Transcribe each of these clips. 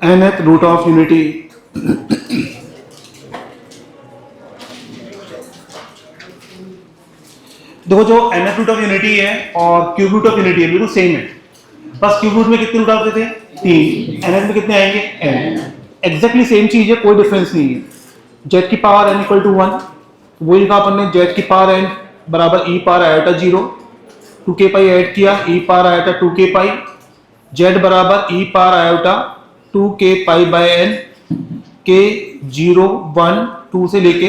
nth root of unity देखो जो nth root of unity है और क्यूब रूट ऑफ यूनिटी है बिल्कुल सेम है, बस क्यूब रूट में कितने रूट आते थे 3, nth में कितने आएंगे n, एग्जैक्टली सेम चीज है, कोई डिफरेंस नहीं है। z की पावर n इक्वल टू 1, तो वही लिखा अपन ने z की पावर n बराबर e power iota 0, 2k pi add किया e पावर आयोटा 2k पाई, z बराबर e power iota 2k pi by n, k 0 1 2 से लेके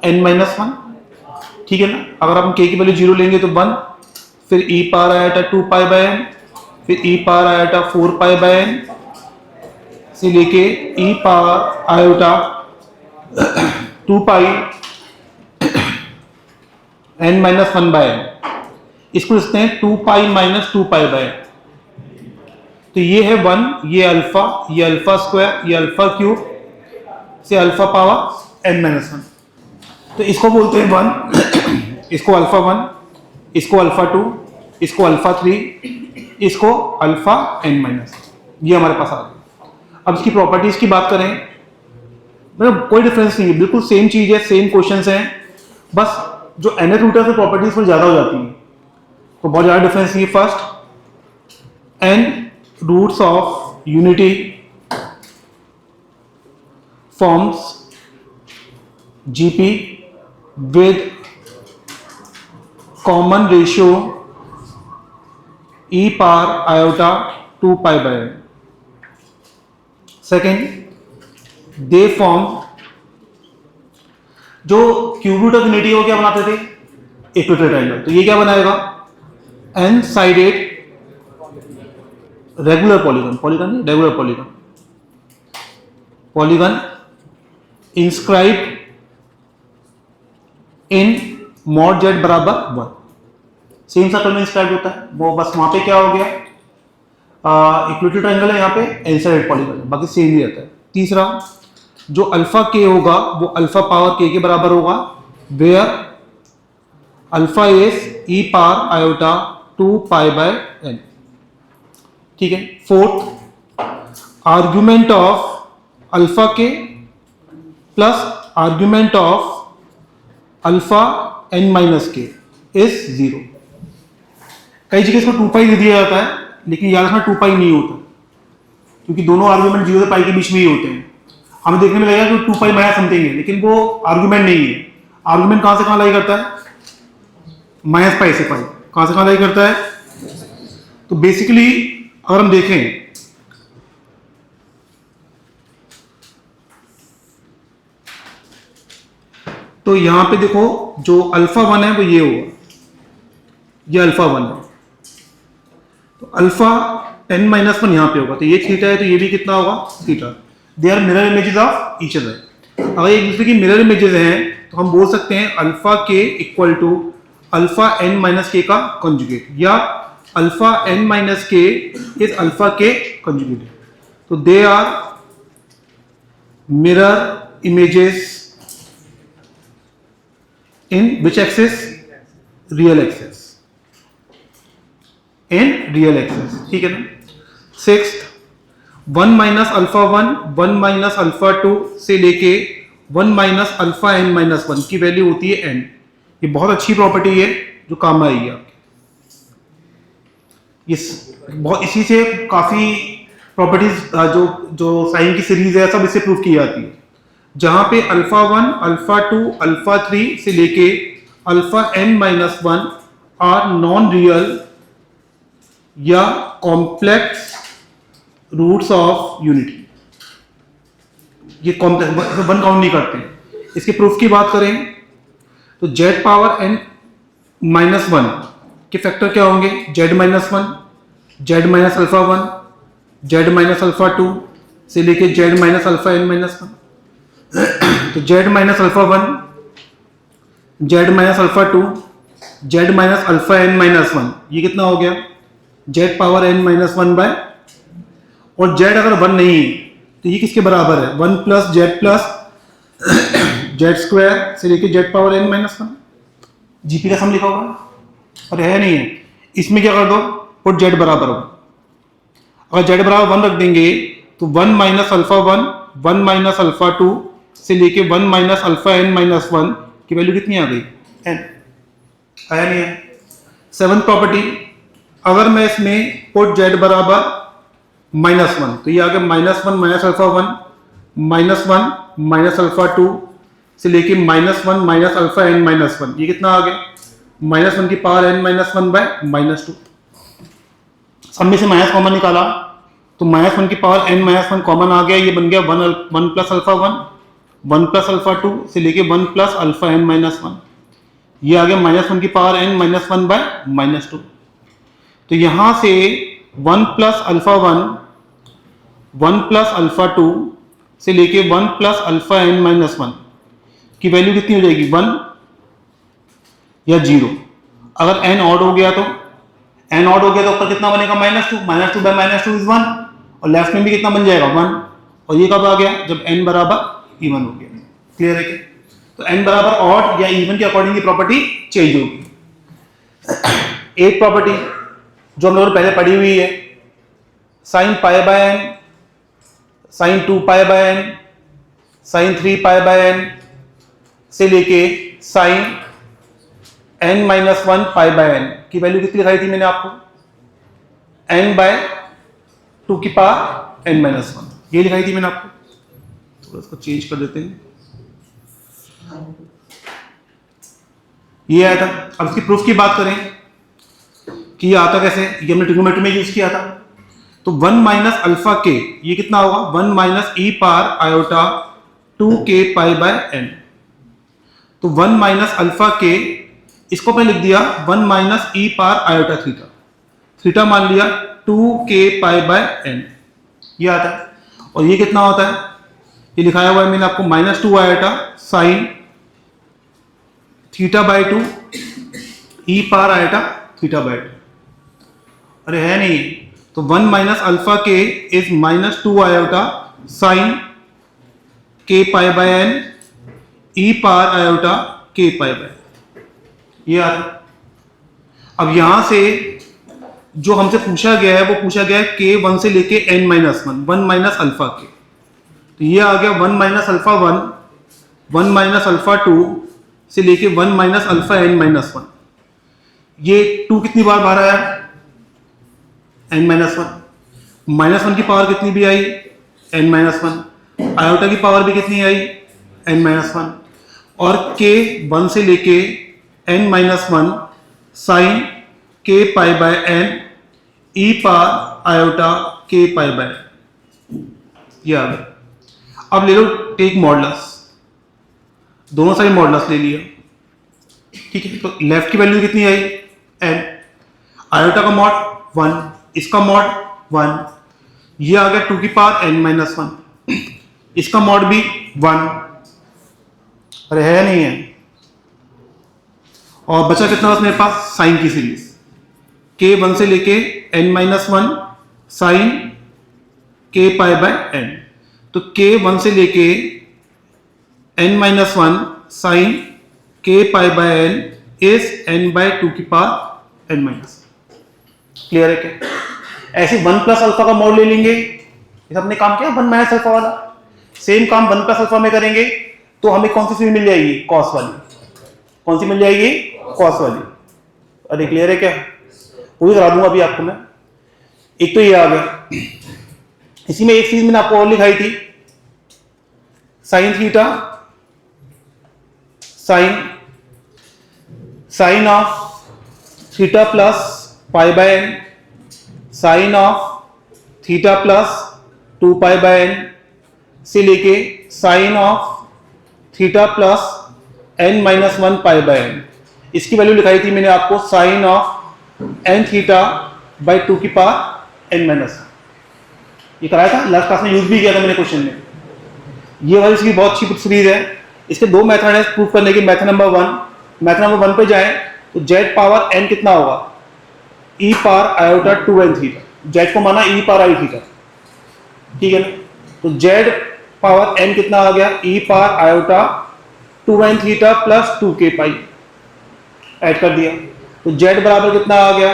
n माइनस 1, ठीक है ना। अगर हम k की वैल्यू 0 लेंगे तो 1, फिर e power iota 2 pi by n, फिर e power iota 4 pi by n से लेके e पावर आयोटा 2 पाई n माइनस 1 बाय n, इसको लिखते हैं 2 pi minus 2 pi by n। तो ये है 1, ये अल्फा स्क्वायर, ये अल्फा क्यूब से अल्फा पावर n माइनस 1, तो इसको बोलते हैं 1, इसको अल्फा 1, इसको अल्फा 2, इसको अल्फा 3, इसको अल्फा n माइनस, ये हमारे पास आ गया। अब इसकी प्रॉपर्टीज की बात करें, मतलब कोई डिफरेंस नहीं है, बिल्कुल सेम चीज है, सेम क्वेश्चंस हैं, बस जो nth रूट है प्रॉपर्टीज में ज्यादा हो जाती है, तो बहुत ज्यादा डिफरेंस नहीं है। First n roots of unity forms GP with common ratio e power iota 2 pi by n। Second they form, जो क्यूब रूट ऑफ यूनिटी को क्या बनाते थे इक्वेटर ट्रायंगल, तो ये क्या बनाएगा n sided regular polygon polygon inscribed in mod Z बराबर 1, सेम सर्कल में इंस्क्राइब होता है वो, बस वहां पे क्या हो गया इक्वेटर ट्रायंगल है, यहाँ पे एन साइडेड पॉलीगन है, बाकी सेम ही रहता है। तीसरा जो अल्फा के होगा वो अल्फा पावर के के बराबर होगा, where alpha is e power iota 2 pi by n, ठीक है। फोर्थ आर्ग्यूमेंट ऑफ अल्फा के plus argument of alpha n minus के इज 0। कई जगह इसको 2 पाई दे दिया जाता है, लेकिन याद रखना 2 पाई नहीं होता, क्योंकि दोनों आर्ग्यूमेंट 0 से पाई के बीच में ही होते हैं। हमें देखने में लगेगा कि 2 पाई माइनस समथिंग है, लेकिन वो आर्ग्यूमेंट नहीं है। आर्ग्यूमेंट कहां से कहां लाई करता है माइनस पाई से पाई, कहां से कहां लाई करता है। तो बेसिकली अगर हम देखें तो यहां पे देखो जो अल्फा 1 है वो ये होगा, ये अल्फा 1 है, तो अल्फा n माइनस 1 यहां पे होगा, तो ये थीटा है, तो ये भी कितना होगा theta. They are mirror images of each other. अगर एक दूसरे की मिरर इमेजेस हैं तो हम बोल सकते हैं अल्फा के equal to alpha n minus के का कंजुगेट, या अल्फा n माइनस के इज अल्फा के कंजुगेट। तो they are mirror images in which axis real axis, in real axis, ठीक है ना। Sixth 1 minus alpha 1 1 minus alpha 2 से लेके 1 माइनस अल्फा n माइनस 1 की वैल्यू होती है n। ये बहुत अच्छी प्रॉपर्टी है जो काम आएगी आपके, बहुत इसी से काफी प्रॉपर्टीज जो साइन की सीरीज है सब इससे प्रूव की जाती है, जहां पे अल्फा 1 अल्फा 2 अल्फा 3 से लेके alpha n minus 1 are non real या कॉम्प्लेक्स रूट्स ऑफ यूनिटी। ये कॉम्प्लेक्स वन काउंट नहीं करते हैं। इसके प्रूफ की बात करें तो z पावर n माइनस 1 के फैक्टर क्या होंगे, z minus 1, z minus alpha 1, z minus alpha 2 से लेके z minus alpha n minus 1। तो z minus alpha 1, z minus alpha 2, z minus alpha n minus 1, ये कितना हो गया z power n minus 1 by, और z अगर 1 नहीं है तो ये किसके बराबर है 1 प्लस z स्क्वायर से लेके z power n minus 1। GP का सम लिखा होगा और है नहीं है, इसमें क्या कर दो पुट z बराबर होगा। अगर जेड बराबर 1 रख देंगे तो 1 माइनस अल्फा 1, 1 माइनस अल्फा 2 से लेके 1 माइनस अल्फा n माइनस 1 की वैल्यू कितनी आ गई? n। आया नहीं है? 7th प्रॉपर्टी, अगर मैं इसमें पुट जेड बराबर -1 तो ये आ गया -1 माइनस अल्फा 1 -1 माइनस अल्फा 2 से लेके -1 माइनस अल्फा n माइनस 1, ये कितना आ गया? -1 की पावर n माइनस 1 बाय -2। सब में से माइनस कॉमन निकाला तो -1 की पावर n माइनस 1 कॉमन आ गया, ये बन गया 1 प्लस अल्फा 1 प्लस अल्फा 2 से लेके 1 प्लस अल्फा n माइनस 1, ये आ गया -1 की पावर n माइनस 1 बाय -2। तो यहां से 1 प्लस अल्फा 1 प्लस अल्फा 2 से लेके 1 प्लस अल्फा n माइनस 1 की वैल्यू कितनी हो जाएगी? 1 या 0। अगर n ऑड हो गया तो n ऑड हो गया तो ऊपर कितना बनेगा? -2 बाय -2 इज 1, और लेफ्ट में भी कितना बन जाएगा? 1। और ये कब आ गया? जब n बराबर इवन हो गया। क्लियर है क्या? तो n बराबर ऑड या इवन के अकॉर्डिंग की प्रॉपर्टी चेंज होगी। एक प्रॉपर्टी जो हम लोगों ने पहले पढ़ी हुई है, sine pi by n, sine 2 pi by n, sine 3 pi by n से लेके sine n minus 1 pi by n की वैल्यू कितनी लिखाई थी मैंने आपको? n बाय 2 की पावर n माइनस 1, ये लिखाई थी मैंने आपको। थोड़ा इसको चेंज कर देते हैं, ये आया था। अब इसकी प्रूफ की बात करें कि ये आता कैसे, ये हमने ट्रिग्नोमेट्री में यूज किया था। तो 1 माइनस अल्फा के, ये कितना होगा? 1 minus E power iota 2k pi by n। तो 1 माइनस अल्फा के, इसको मैंने लिख दिया 1 माइनस ई पावर आयोटा थीटा, थीटा मान लिया 2k पाई बाय n, ये आता है। और ये कितना होता है? ये लिखाया हुआ है मैंने आपको -2 iota sine theta by 2 E power iota theta by 2। अरे है नहीं, तो 1 minus alpha K is -2 iota sign k pi by n e power iota k pi by, ये आ रहा। अब यहां से जो हमसे पूछा गया है वो पूछा गया है k 1 से लेके n माइनस 1 माइनस अल्फा के, तो ये आ गया 1 माइनस अल्फा 1 माइनस अल्फा 2 से लेके 1 माइनस अल्फा n माइनस 1। ये 2 कितनी बार बाहर आया? n minus 1। माइनस 1 की पावर कितनी भी आई? n minus 1। आयोटा की पावर भी कितनी आई? n minus 1। और k 1 से लेके n minus 1 sine k pi by n e power iota k pi by, ये आ गया। अब ले लो टेक मॉडुलस, दोनों साइड मॉडुलस ले लिया, ठीक है। तो लेफ्ट की वैल्यू कितनी आई? n, आयोटा का मॉड 1, इसका मॉड 1, ये आ गया 2 की पावर n माइनस 1, इसका मॉड भी 1। अरे है नहीं है? और बचा कितना बस मेरे पास? साइन की सीरीज, k 1 से लेके n minus 1 sine k pi by n। तो k 1 से लेके n minus 1 sine k pi by n is n by 2 की पावर n माइनस। क्लियर है क्या? ऐसे 1 प्लस अल्फा का मॉड ले लेंगे, ये हमने काम किया 1 माइनस अल्फा वाला। सेम काम 1 प्लस अल्फा में करेंगे तो हमें कौन सी सीरीज मिल जाएगी? कॉस वाली। कौन सी मिल जाएगी? कॉस वाली। अरे क्लियर है क्या? पूरी करा दूंगा अभी आपको मैं। एक तो ये आ गया, इसी में एक चीज मैंने आपको और लिखाई थी, sine theta sine of theta plus pi by n sine of theta plus 2 pi by n से लेके sine of theta plus n minus 1 pi by n। इसकी वैल्यू लिखाई थी मैंने आपको sine of n theta by 2 की power n minus 1। ये कराया था लास्ट क्लास में, यूज भी किया था मैंने क्वेश्चन में। ये वाली इसकी बहुत अच्छी सीरीज है। इसके दो मेथड है प्रूफ करने के। मेथड नंबर 1 पे जाएं तो z पावर n कितना होगा? e power iota 2n theta, z को माना e पावर आई थीटा, ठीक है ना। तो z पावर n कितना आ गया? e power iota 2n theta plus 2k pi, add कर दिया। तो z बराबर कितना आ गया?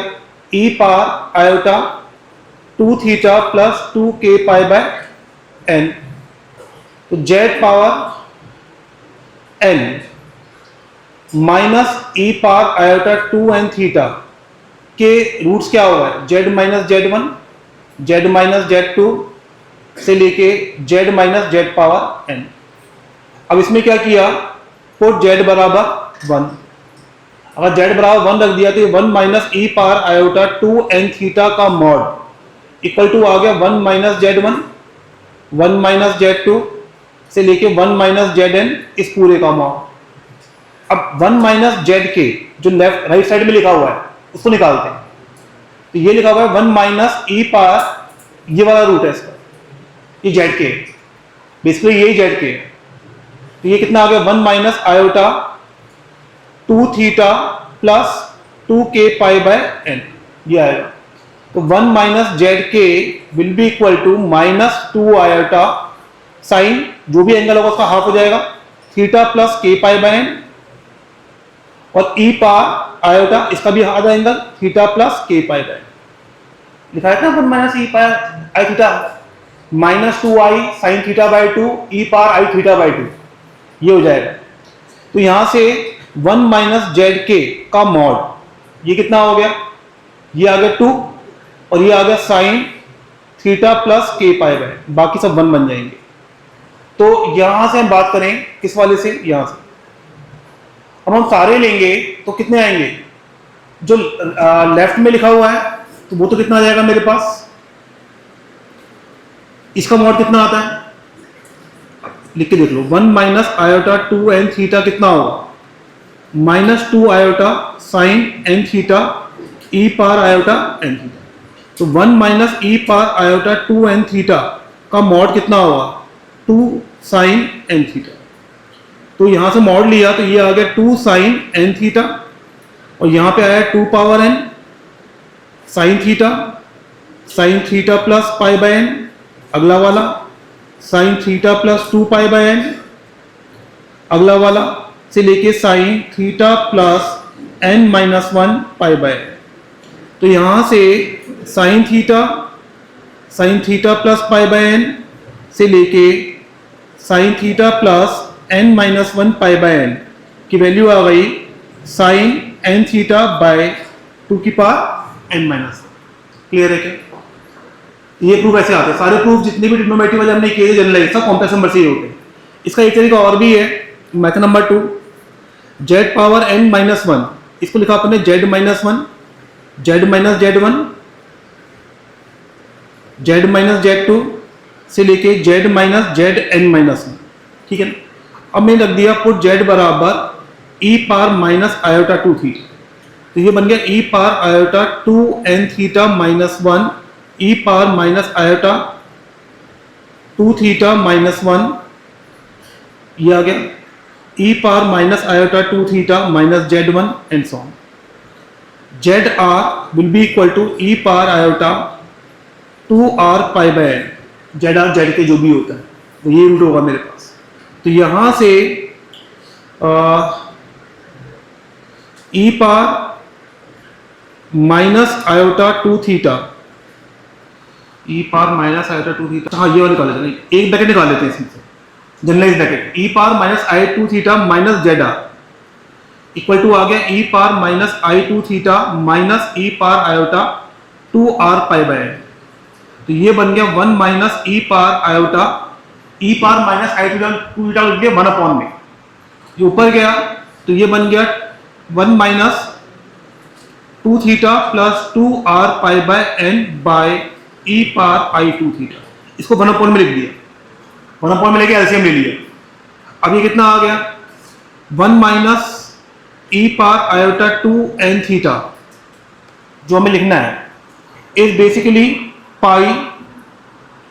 e power iota 2 theta plus 2 k pi by n। तो जेड पावर n माइनस ई पावर आयोटा 2n थीटा के रूट्स क्या होगा, z minus z one, z minus z two से लेके z minus z power n। अब इसमें क्या किया, पुट जेड बराबर 1। अगर जेड बराबर 1 रख दिया तो 1 माइनस ई पावर आयोटा 2n थीटा का मॉड इक्वल टू आ गया 1 minus z one, 1 minus z two से लेके 1 माइनस जेड एन, इस पूरे का मॉड। अब 1 माइनस जेड के जो लेफ्ट राइट साइड में लिखा हुआ है उसको निकालते हैं। तो ये लिखा हुआ है 1 माइनस ई पावर, ये वाला रूट है इसका, ये जेड के, बेसिकली यही जेड के। तो ये कितना आ गया, 1 minus iota 2 theta plus 2 k pi by n, ये आएगा। तो 1 minus Z K will be equal to minus 2 iota sine, जो भी एंगल होगा उसका हाफ हो जाएगा, theta plus k pi by n, और ई पावर आयोटा इसका भी आधा angle, theta plus k pi by n। लिखा है ना 1 minus E power I theta minus 2i sine theta by 2 E power I theta by 2, ये हो जाएगा। तो यहां से 1 माइनस जेड के का मॉड, ये कितना हो गया, ये आ गया 2 और ये आ गया sign theta plus k pi bye, बाकी सब 1 बन जाएंगे। तो यहां से हम बात करें किस वाले से, यहां से। अब हम सारे लेंगे तो कितने आएंगे, जो लेफ्ट में लिखा हुआ है तो वो तो कितना आ जाएगा मेरे पास, इसका मॉड कितना आता है, लिख के देख लो। 1 माइनस आयोटा 2n थीटा कितना होगा, minus 2 iota sine n theta ई पावर आयोटा n थीटा। तो 1 माइनस ई पावर आयोटा 2n थीटा का मॉड कितना होगा, 2 साइन n थीटा। तो यहां से मॉड लिया तो ये आ गया 2 साइन n थीटा, और यहां पे आया 2 power n sign theta plus pi by n, अगला वाला sign theta plus 2 pi by n, अगला वाला से लेके sign theta plus n minus 1 pi by n। तो यहां से sine theta plus pi by n से लेके sign theta plus n minus 1 pi by n की वैल्यू आ गई साइन n थीटा बाय 2 की पावर n माइनस। क्लियर है क्या, ये प्रूफ ऐसे आते हैं सारे प्रूफ, जितने भी ट्रिग्नोमेट्री वाले हमने किए जनरलाइज, सब कॉम्प्लेक्स नंबर से ही होते हैं। इसका एक तरीका और भी है, method number 2, Z power n minus 1, इसको लिखा आपने Z minus 1, Z minus Z 1, Z minus Z 2 से लेके z minus Z n minus 1, ठीक है ना। अब मैंने रख दिया पुट जेड बराबर E power minus iota 2 theta, तो ये बन गया E power iota 2n theta minus 1 E power minus iota 2 theta minus 1, ये आ गया E power minus iota 2 theta minus Z 1 and so on. Z R will be equal to E power iota 2r pi by n, Z R Z के जो भी होता है तो ये रूट होगा मेरे पास। तो यहां से ई पावर माइनस आयोटा 2 थीटा, ई पावर माइनस आयोटा 2 थीटा, हाँ ये वाला निकाल लेते हैं, एक ब्रैकेट निकाल लेते हैं इसमें से, generalize bracket, E power minus I 2 theta minus Z R equal to आ गया E power minus I 2 theta minus E power iota 2r pi by n। तो ये बन गया 1 minus E power iota, E power minus I 2 theta लिख दिया 1 upon में, ये ऊपर गया तो ये बन गया 1 minus 2 theta plus 2r pi by n by e power I 2 theta, इसको 1 अपॉन में लिख दिया, 1 अपॉन में लेके एलसीएम ले लिया। अब ये कितना आ गया 1 माइनस ई पावर आयोटा 2n थीटा, जो हमें लिखना है इज बेसिकली पाई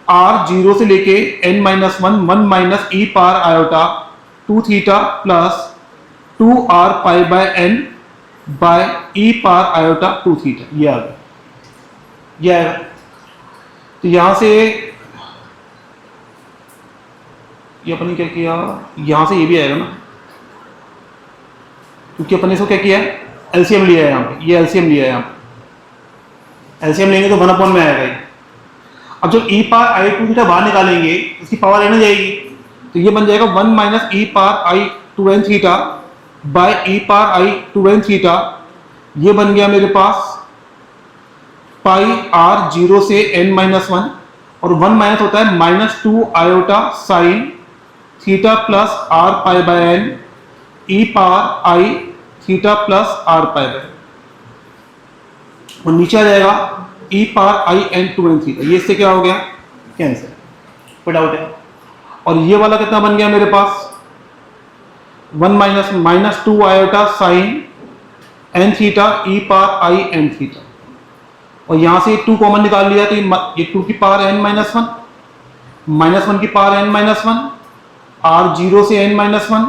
r 0 से लेके n minus 1 minus E power iota 2 theta plus 2r pi by n by e power iota 2 theta, ये आ गया, ये आएगा। तो यहां से ये अपन ने क्या किया, यहां से ये भी आएगा ना, क्योंकि अपन ने इसको क्या किया एलसीएम लिया है, यहाँ पे ये एलसीएम लिया है, यहाँ पे एलसीएम लेंगे तो 1 अपॉन में आएगा ये, अब जब ई पावर आई टू थीटा बाहर निकालेंगे इसकी पावर एन आ जाएगी, तो ये बन जाएगा 1 minus E power i two N theta by e power i two N theta. ये बन गया मेरे पास पाई आर 0 से n माइनस 1, और 1 माइनस होता है -2 iota sine theta plus are pi by N E power I theta plus are pi by, और नीचे आ जाएगा ई पावर आई एन टू एन थीटा। ये इससे क्या हो गया, कैंसिल, कोई डाउट है? और ये वाला कितना बन गया मेरे पास 1 minus -2 iota sine n theta ई पावर आई एन थीटा, और यहां से 2 कॉमन निकाल लिया तो ये 2 की पावर n माइनस 1 -1 की पावर n माइनस 1 r 0 से n minus 1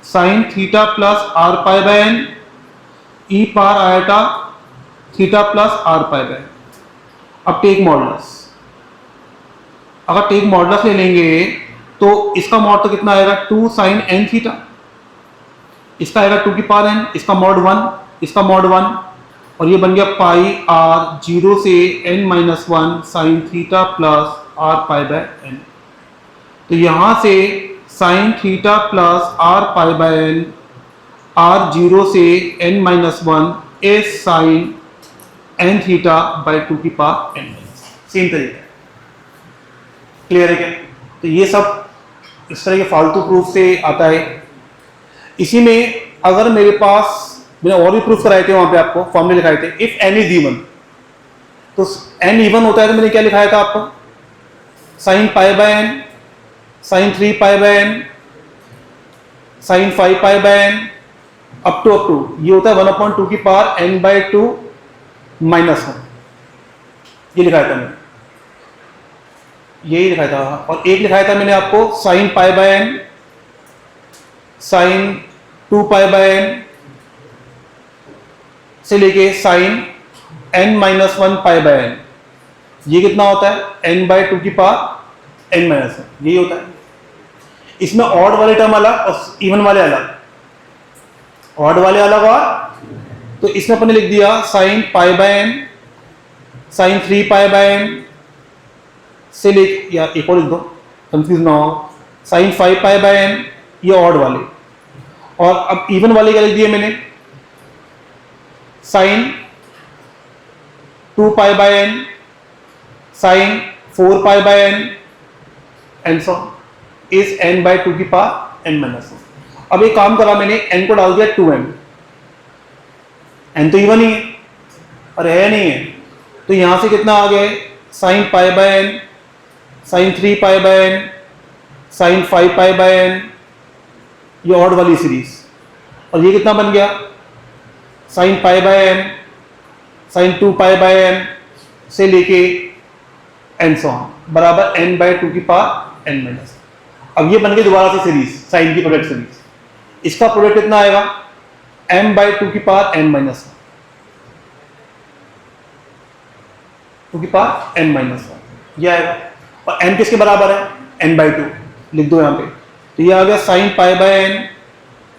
sine theta plus are pi by N E power iota theta plus are pi by. अब टेक मॉडुलस, अगर टेक मॉडुलस ले लेंगे तो इसका मॉड तो कितना आएगा 2 साइन n थीटा, इसका आएगा 2 की पावर n, इसका मॉड 1, इसका मॉड 1, और ये बन गया पाई आर 0 से n minus 1 sine theta plus are pi by n. तो यहां से sine theta plus are pi by n r 0 से n minus 1 is sine n theta by 2 की पावर n माइनस, सेम तरीका। क्लियर है क्या? तो ये सब इस तरह के फालतू प्रूफ से आता है। इसी में अगर मेरे पास, मैंने और भी प्रूफ कराए थे वहां पे, आपको फॉर्मूले लिखाए थे, इफ n इज इवन, तो n इवन होता है तो मैंने क्या लिखाया था आपको, sine pi by N sine 3 pi by N sine 5 pi by n up to ये होता है 1/2 की पावर n बाय 2 माइनस 1, ये लिखाया था मैंने, यही लिखाया था। और एक लिखाया था मैंने आपको sine pi by N sine 2 pi by n से लेके sine n minus 1 pi by n, ये कितना होता है n बाय 2 की पावर n माइनस 1, यही होता है। इसमें ऑड वाले टर्म अलग और इवन वाले अलग, ऑड वाले अलग, और तो इसमें अपने लिख दिया sine pi by N sine 3 pi by n से ले, या एक और लिख दो कंफ्यूज ना हो, साइन 5 पाई बाय एन, ये ऑड वाले। और अब इवन वाले क्या लिख दिए मैंने, sine 2 pi by N sine 4 pi by N and so is n by 2 की पावर n माइनस 1। अब एक काम करा मैंने, n को डाल दिया 2m, n तो इवन ही है और है नहीं है, तो यहां से कितना आ गया sine pi by N sine 3 pi by N sine 5 pi by n, ये ऑड वाली सीरीज। और ये कितना बन गया sine pi by N sine 2 pi by n से लेके एन सो बराबर n बाय 2 की पावर n माइनस। अब ये बन गई दोबारा से सीरीज, साइन की प्रोडक्ट सीरीज। इसका प्रोडक्ट कितना आएगा m बाय 2 की पावर n माइनस 2 की पावर n माइनस 1, ये आएगा। और n किसके बराबर है, n बाय 2 लिख दो यहां पे। तो ये आ गया sine pi by N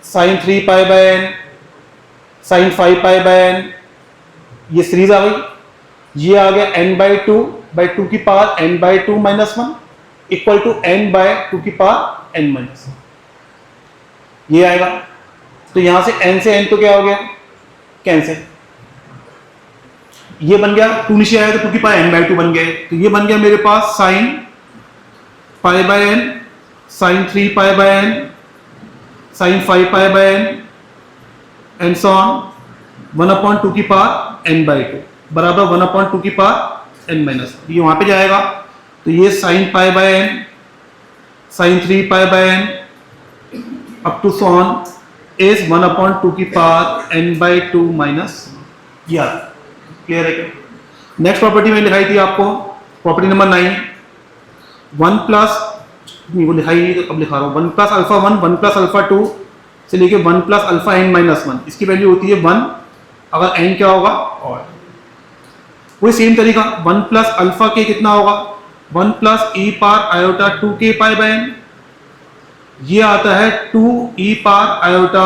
sine 3 pi by N sine 5 pi by n, ये सीरीज आ गई। ये आ गया n बाय 2 की power n by 2 minus 1 equal to n by 2 की पावर n माइनस 1, ये आएगा। तो यहां से n से n तो क्या हो गया कैंसिल, ये बन गया 2 नीचे आया तो 2 की पावर n बाय 2 बन गया। तो ये बन गया मेरे पास sine pi by N sine 3 pi by N sine 5 pi by N and so on 1/2 की पावर n बाय 2 बराबर 1/2 की पावर n माइनस, ये वहां पे जाएगा। तो ये sine pi by N sine 3 pi by n up to so on is 1/2 की पावर n बाय 2 माइनस, ये क्लियर है क्या? नेक्स्ट प्रॉपर्टी में लिखाई थी आपको, प्रॉपर्टी नंबर 9, 1 प्लस, नहीं वो लिखाई नहीं तो अब लिखा रहा हूँ, 1 प्लस अल्फा 1 1 प्लस अल्फा 2 से लेके 1 प्लस अल्फा n माइनस 1, इसकी वैल्यू होती है 1 अगर n क्या होगा और वही सेम तरीका 1 प्लस अल्फा के कितना होगा 1 plus E power iota 2k pi by n, ये आता है 2 ई power iota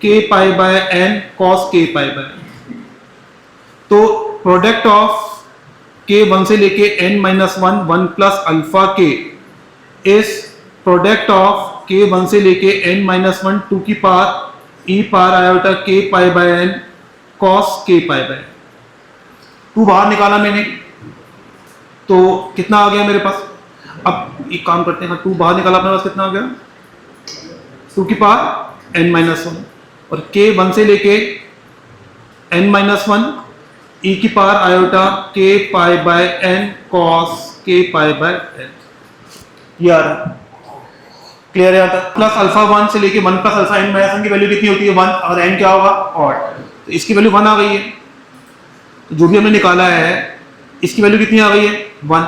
k pi by n cos k pi by n। तो प्रोडक्ट ऑफ के 1 से लेके n minus 1 plus alpha K is product of K 1 से लेके n minus 1 two की power e power iota k pi by n cos k pi by. Two बाहर निकाला मैंने तो कितना आ गया मेरे पास। अब एक काम करते हैं, टू बाहर निकाला अपने पास कितना आ गया, टू की पावर n माइनस 1 और k 1 से लेके n माइनस 1 e की power iota k pi by n cos k pi by n। ये आ रहा क्लियर है। प्लस अल्फा 1 से लेके 1 प्लस अल्फा n माइनस 1 की वैल्यू कितनी होती है 1 और n क्या होगा ऑड, तो इसकी वैल्यू 1 आ गई है। तो जो भी हमने निकाला है इसकी वैल्यू कितनी आ गई है 1।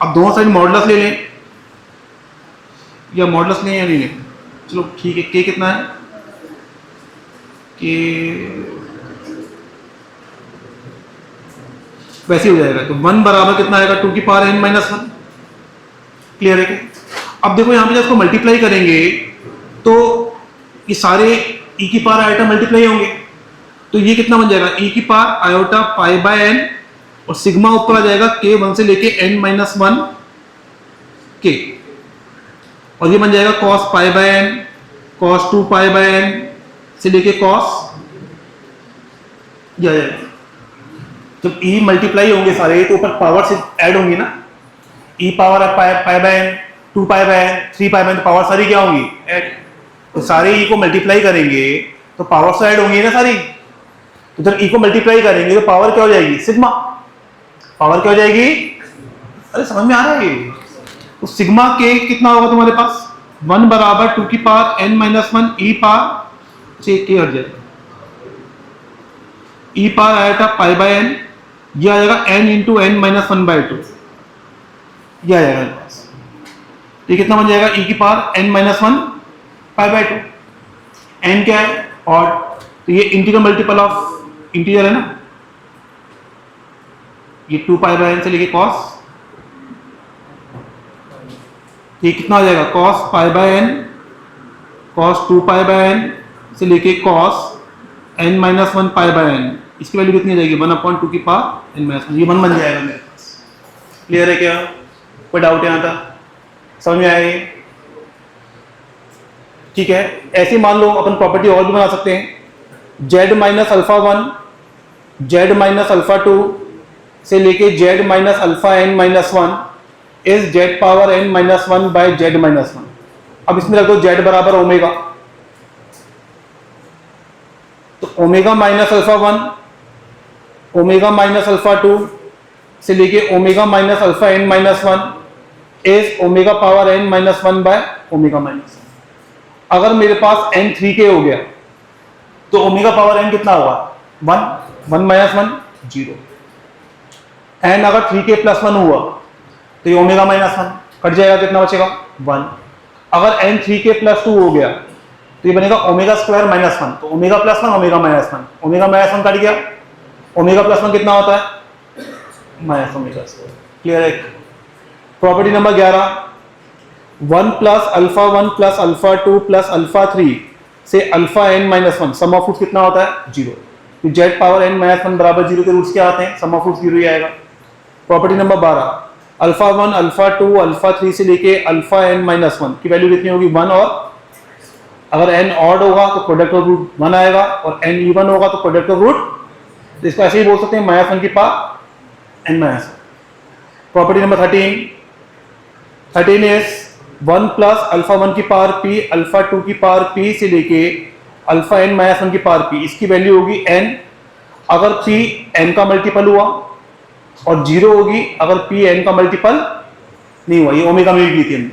अब दोनों साइड मॉडुलस ले लें या मॉडुलस लें या नहीं लें, चलो ठीक है। k कितना है k वैसे हो जाएगा, तो 1 बराबर कितना आएगा 2 की पावर n माइनस 1। क्लियर है क्या। अब देखो यहाँ पे जब इसको मल्टीप्लाई करेंगे तो ये सारे e की पावर आयोटा मल्टीप्लाई होंगे, तो ये कितना बन जाएगा e की power iota pi by n और सिग्मा ऊपर आ जाएगा k 1 से लेके n माइनस 1 k और ये बन जाएगा cos pi by n cos 2 pi by n से लेके cos ये आ जाएगा। जब e मल्टीप्लाई होंगे सारे तो ऊपर पावर से ऐड होंगी ना, e power pi by n 2 pi by n 3 pi by n, तो पावर सारी क्या होंगी ऐड, तो सारे e को मल्टीप्लाई करेंगे तो पावर से ऐड होंगी ना सारी, तो जब e को मल्टीप्लाई करेंगे तो पावर क्या हो जाएगी सिग्मा, पावर क्या हो जाएगी, अरे समझ में आ रहा है ये। तो सिग्मा के कितना होगा तुम्हारे पास 1 बराबर 2 की power n minus 1 e power से के हट जाएगा e पावर आएगा पाई बाय n, ये आ जाएगा n into n minus 1 by 2, ये आ जाएगा मेरे पास। तो कितना बन जाएगा e की power n minus 1 pi bye 2, n क्या है और तो ये इंटीग्रल मल्टीपल ऑफ इंटीजर है ना, ये 2 पाई बाय n से लेके cos, ये कितना हो जाएगा cos pi by n cos 2 pi by n से लेके cos n minus 1 pi by n, इसकी वैल्यू कितनी आ जाएगी 1/2 की पावर n माइनस 1, ये 1 बन जाएगा मेरे पास। क्लियर है क्या, कोई डाउट यहाँ था, समझ में आएगी। ठीक है, ऐसे मान लो अपन प्रॉपर्टी और भी बना सकते हैं, z minus alpha 1 z minus alpha 2 से लेके z minus alpha n minus 1 is z power n minus 1 by z minus 1। अब इसमें रख दो z बराबर ओमेगा, तो omega minus alpha 1 omega minus alpha 2 से लेके omega minus alpha n minus 1 is omega power n minus 1 by omega minus 1। अगर मेरे पास n 3k हो गया तो ओमेगा पावर n कितना होगा 1 माइनस 1 0, n अगर 3k प्लस 1 हुआ तो ये ओमेगा माइनस 1 कट जाएगा, कितना बचेगा 1। अगर n 3k प्लस 2 हो गया तो ये बनेगा ओमेगा स्क्वायर माइनस 1, तो omega plus 1 omega minus 1, omega minus 1 cut गया, ओमेगा प्लस 1 कितना होता है माइनस ओमेगा स्क्वायर। क्लियर है। Property number 11 1 plus alpha 1 plus alpha 2 plus alpha 3 से alpha n minus 1 sum of roots कितना होता है 0, तो z पावर n माइनस 1 बराबर 0 के रूट्स क्या आते हैं सम ऑफ रूट्स 0 ही आएगा। Property number 12 alpha 1 alpha 2 alpha 3 से लेके अल्फा n माइनस 1 की वैल्यू कितनी होगी 1, और अगर n ऑड होगा तो प्रोडक्ट ऑफ रूट 1 आएगा और n इवन होगा तो प्रोडक्ट ऑफ रूट, तो इसको ऐसे ही बोल सकते हैं माइनस 1 की power n minus 1। Property number 13 is 1 plus alpha 1 की पावर p अल्फा 2 की पावर p से लेके अल्फा n माइनस 1 की पावर p, इसकी वैल्यू होगी n अगर p n का मल्टीपल हुआ और 0 होगी अगर p n का मल्टीपल नहीं हुआ, ये ओमेगा में भी की थी हमने।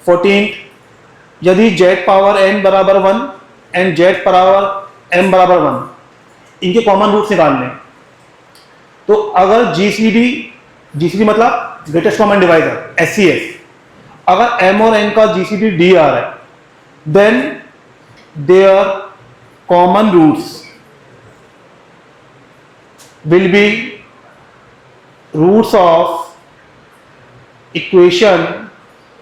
14 यदि z पावर n बराबर 1 एंड z पावर m बराबर 1 इनके कॉमन रूट्स निकालने हैं, तो अगर GCD मतलब ग्रेटेस्ट कॉमन डिवाइजर SCF, अगर m और n का GCD D आ रहा है then their common roots will be roots of equation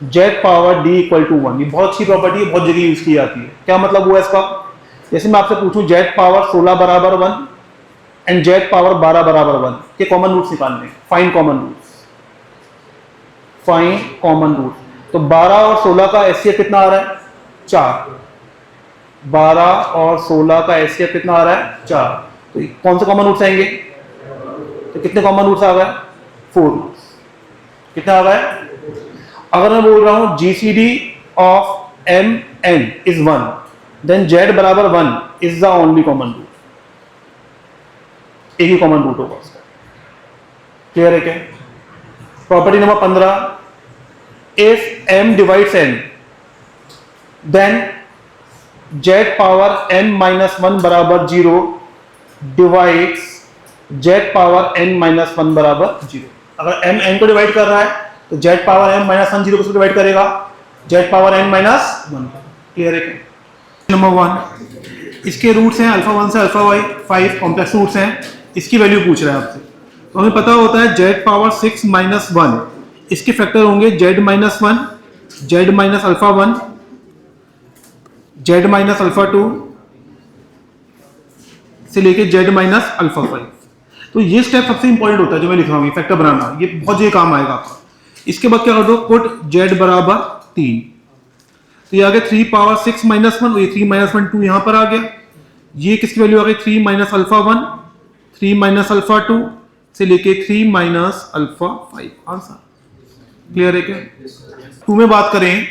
z power d equal to 1। ये बहुत अच्छी प्रॉपर्टी है, बहुत जगह यूज की जाती है। क्या मतलब हुआ इसका, जैसे मैं आपसे पूछूं z पावर 16 बराबर 1 एंड जेड पावर 12 बराबर 1 के कॉमन रूट्स निकालने, find common roots, find common root. तो 12 और 16 का एचसीएफ कितना आ रहा है? 4। 12 और 16 का एचसीएफ कितना आ रहा है? 4। तो कौन से कॉमन रूट्स आएंगे? तो कितने कॉमन रूट्स आ गए? 4 रूट्स। कितना आ गए? अगर मैं बोल रहा हूं GCD of m n is 1, then z बराबर 1 is the only common root. एक ही कॉमन रूट होगा उसका। क्लियर है क्या? Property number 15, if m divides n then z power n minus 1 बराबर 0 divides z power n minus 1 बराबर 0। अगर m n को डिवाइड कर रहा है तो z पावर m माइनस 1 0 को डिवाइड करेगा z power n minus 1। Clear है क्या? नंबर 1, इसके रूट्स हैं अल्फा 1 से अल्फा 5 कॉम्प्लेक्स रूट्स हैं, इसकी वैल्यू पूछ रहा है आपसे। तो हमें पता होता है z पावर 6 माइनस 1, इसके फैक्टर होंगे z minus 1, z minus alpha 1, z minus alpha 2 से लेके z माइनस अल्फा 5। तो ये स्टेप सबसे इंपॉर्टेंट होता है जो मैं लिख रहा हूँ, फैक्टर बनाना, ये बहुत ये काम आएगा आपका। इसके बाद क्या कर दो, पुट z बराबर 3। तो ये आ गया 3 पावर 6 माइनस 1, ये 3 माइनस 1 2 यहां पर आ गया। ये किसकी वैल्यू आ गई? 3 माइनस अल्फा 1, 3 माइनस अल्फा 2 से लेके 3 माइनस अल्फा 5। आंसर क्लियर है क्या? 2 में बात करें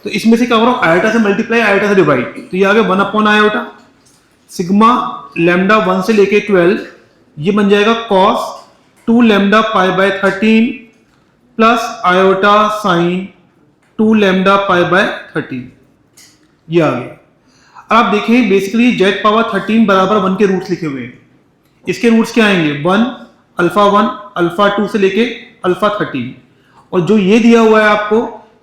तो इसमें से क्या हो रहा है? आयोटा से मल्टीप्लाई, आयोटा से डिवाइड। तो ये आ गया 1 अपॉन आयोटा सिग्मा लैम्डा 1 से लेके 12, ये बन जाएगा cos 2 lambda pi by 13 plus iota sine 2 lambda pi by 13। ये आ गया। अब आप देखें बेसिकली z पावर 13 बराबर 1 के रूट्स लिखे हुए हैं। इसके रूट्स क्या आएंगे? 1 अल्फा 1 अल्फा 2 से लेके अल्फा 13, और जो ये दिया हुआ है आपको,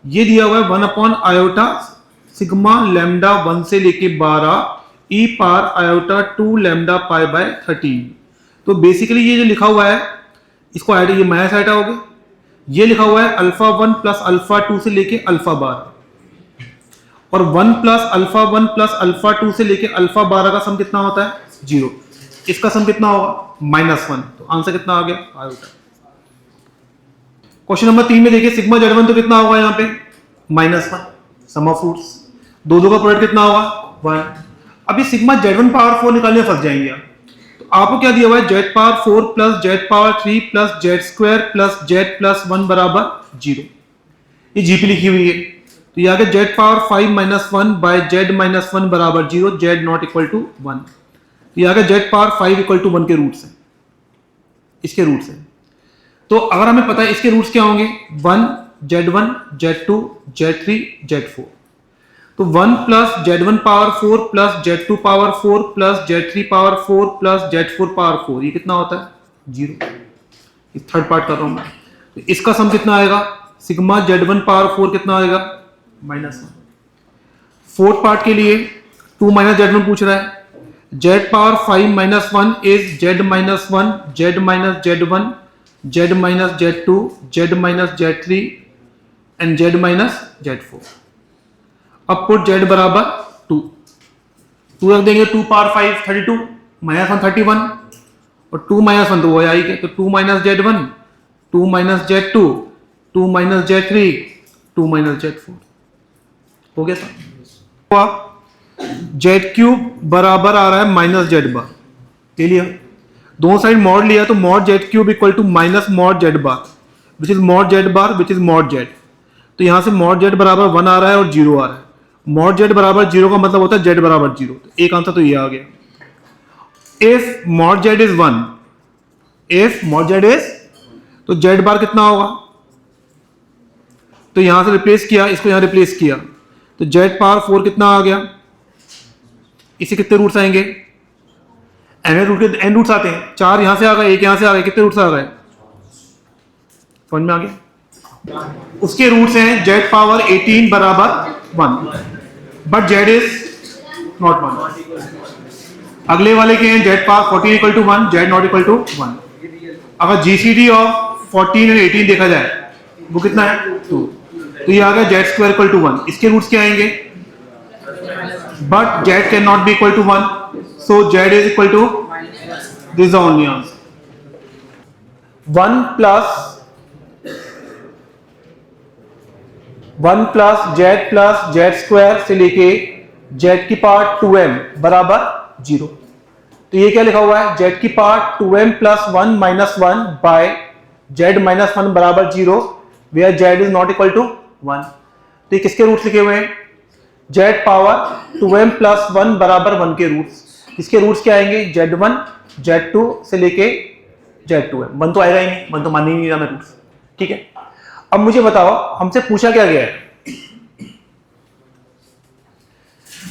ये दिया हुआ है 1 अपॉन आयोटा सिग्मा लैम्डा 1 से लेके 12 E power iota 2 lambda pi by 13। तो बेसिकली ये जो लिखा हुआ है इसको आयोटा, ये माइनस आयोटा हो गया। ये लिखा हुआ है अल्फा 1 प्लस अल्फा 2 से लेके अल्फा 12, और 1 प्लस अल्फा 1 प्लस अल्फा 2 से लेके अल्फा 12 का सम कितना होता है? 0। इसका सम कितना होगा? -1। तो आंसर कितना आ गया? आयोटा। क्वेश्चन नंबर 3 में देखिए सिग्मा z1 तो कितना होगा यहाँ पे? -1 सम ऑफ रूट्स। दो का प्रोडक्ट कितना होगा? 1। अब ये सिग्मा z1 पावर 4 निकालने फंस जाएंगे आप। तो आपको क्या दिया हुआ है? z power 4 plus z power 3 plus z square plus z plus 1 बराबर 0। ये जीपी लिखी हुई है। तो ये आ गया z power 5 minus 1 by z minus 1 बराबर 0, z नॉट इक्वल टू 1। ये आ गया z पावर 5 इक्वल टू 1 के रूट्स हैं, इसके रूट्स हैं। तो अगर हमें पता है इसके रूट्स क्या होंगे? 1 z1 z2 z3 z4। तो 1 plus z1 power 4 plus z2 power 4 plus z3 power 4 plus z4 power 4, ये कितना होता है? 0। इस थर्ड पार्ट कर रहा हूं मैं। तो इसका सम कितना आएगा? सिग्मा z1 पावर 4 कितना आएगा? -1। फोर्थ पार्ट के लिए 2 माइनस z1 पूछ रहा है। z power 5 minus 1 is z minus 1 z minus z1 z minus z2 z minus z3 and z minus z4। अब पुट z बराबर 2 रख देंगे। 2 पावर 5 32 माइनस 1 31, और 2 माइनस 1 तो वो आएगी। तो 2 minus z1 2 minus z2 2 minus z3 2 minus z4 हो गया था। z क्यूब बराबर आ रहा है माइनस z बार। ले लिया, दोनों साइड मॉड लिया, तो mod z cube equal to minus mod z bar which is mod z bar which is mod z। तो यहां से मॉड z बराबर 1 आ रहा है और 0 आ रहा है। मॉड z बराबर 0 का मतलब होता है z बराबर 0। तो एक आंसर तो ये आ गया। If mod z is 1, if mod z is, तो z बार कितना होगा? तो यहां से रिप्लेस किया, इसको यहां रिप्लेस किया, तो z पावर 4 कितना आ गया? इसे कितने रूट्स आएंगे? एन रूट के एन रूट्स आते हैं, 4 यहां से आ गए, 1 यहां से आ गए, कितने रूट्स आ गए? समझ में आ गया? उसके रूट्स हैं z पावर 18 बराबर 1, बट z इज नॉट 1। अगले वाले के हैं z power 14 equal to 1, z not equal to 1। अगर जीसीडी ऑफ 14 एंड 18 देखा जाए वो कितना है? 2। तो ये आ गया z स्क्वायर इक्वल टू 1। इसके रूट्स क्या आएंगे? But z can not be equal to 1, so z is equal to this is the only answer. 1 plus z square से लेके जेड की पावर 2m बराबर 0। तो ये क्या लिखा हुआ है, जेड की power 2m plus 1 minus 1 by z minus 1 बराबर 0 where z is not equal to 1। तो ये किसके रूट्स लिखे हुए हैं, जेड पावर 2m प्लस 1 बराबर 1 के रूट्स। इसके रूट्स क्या आएंगे, z1 z2 से लेके z2m। 1 तो आएगा ही नहीं, 1 तो मान ही नहीं रहा मैं रूट्स। ठीक है, अब मुझे बताओ हमसे पूछा क्या गया है,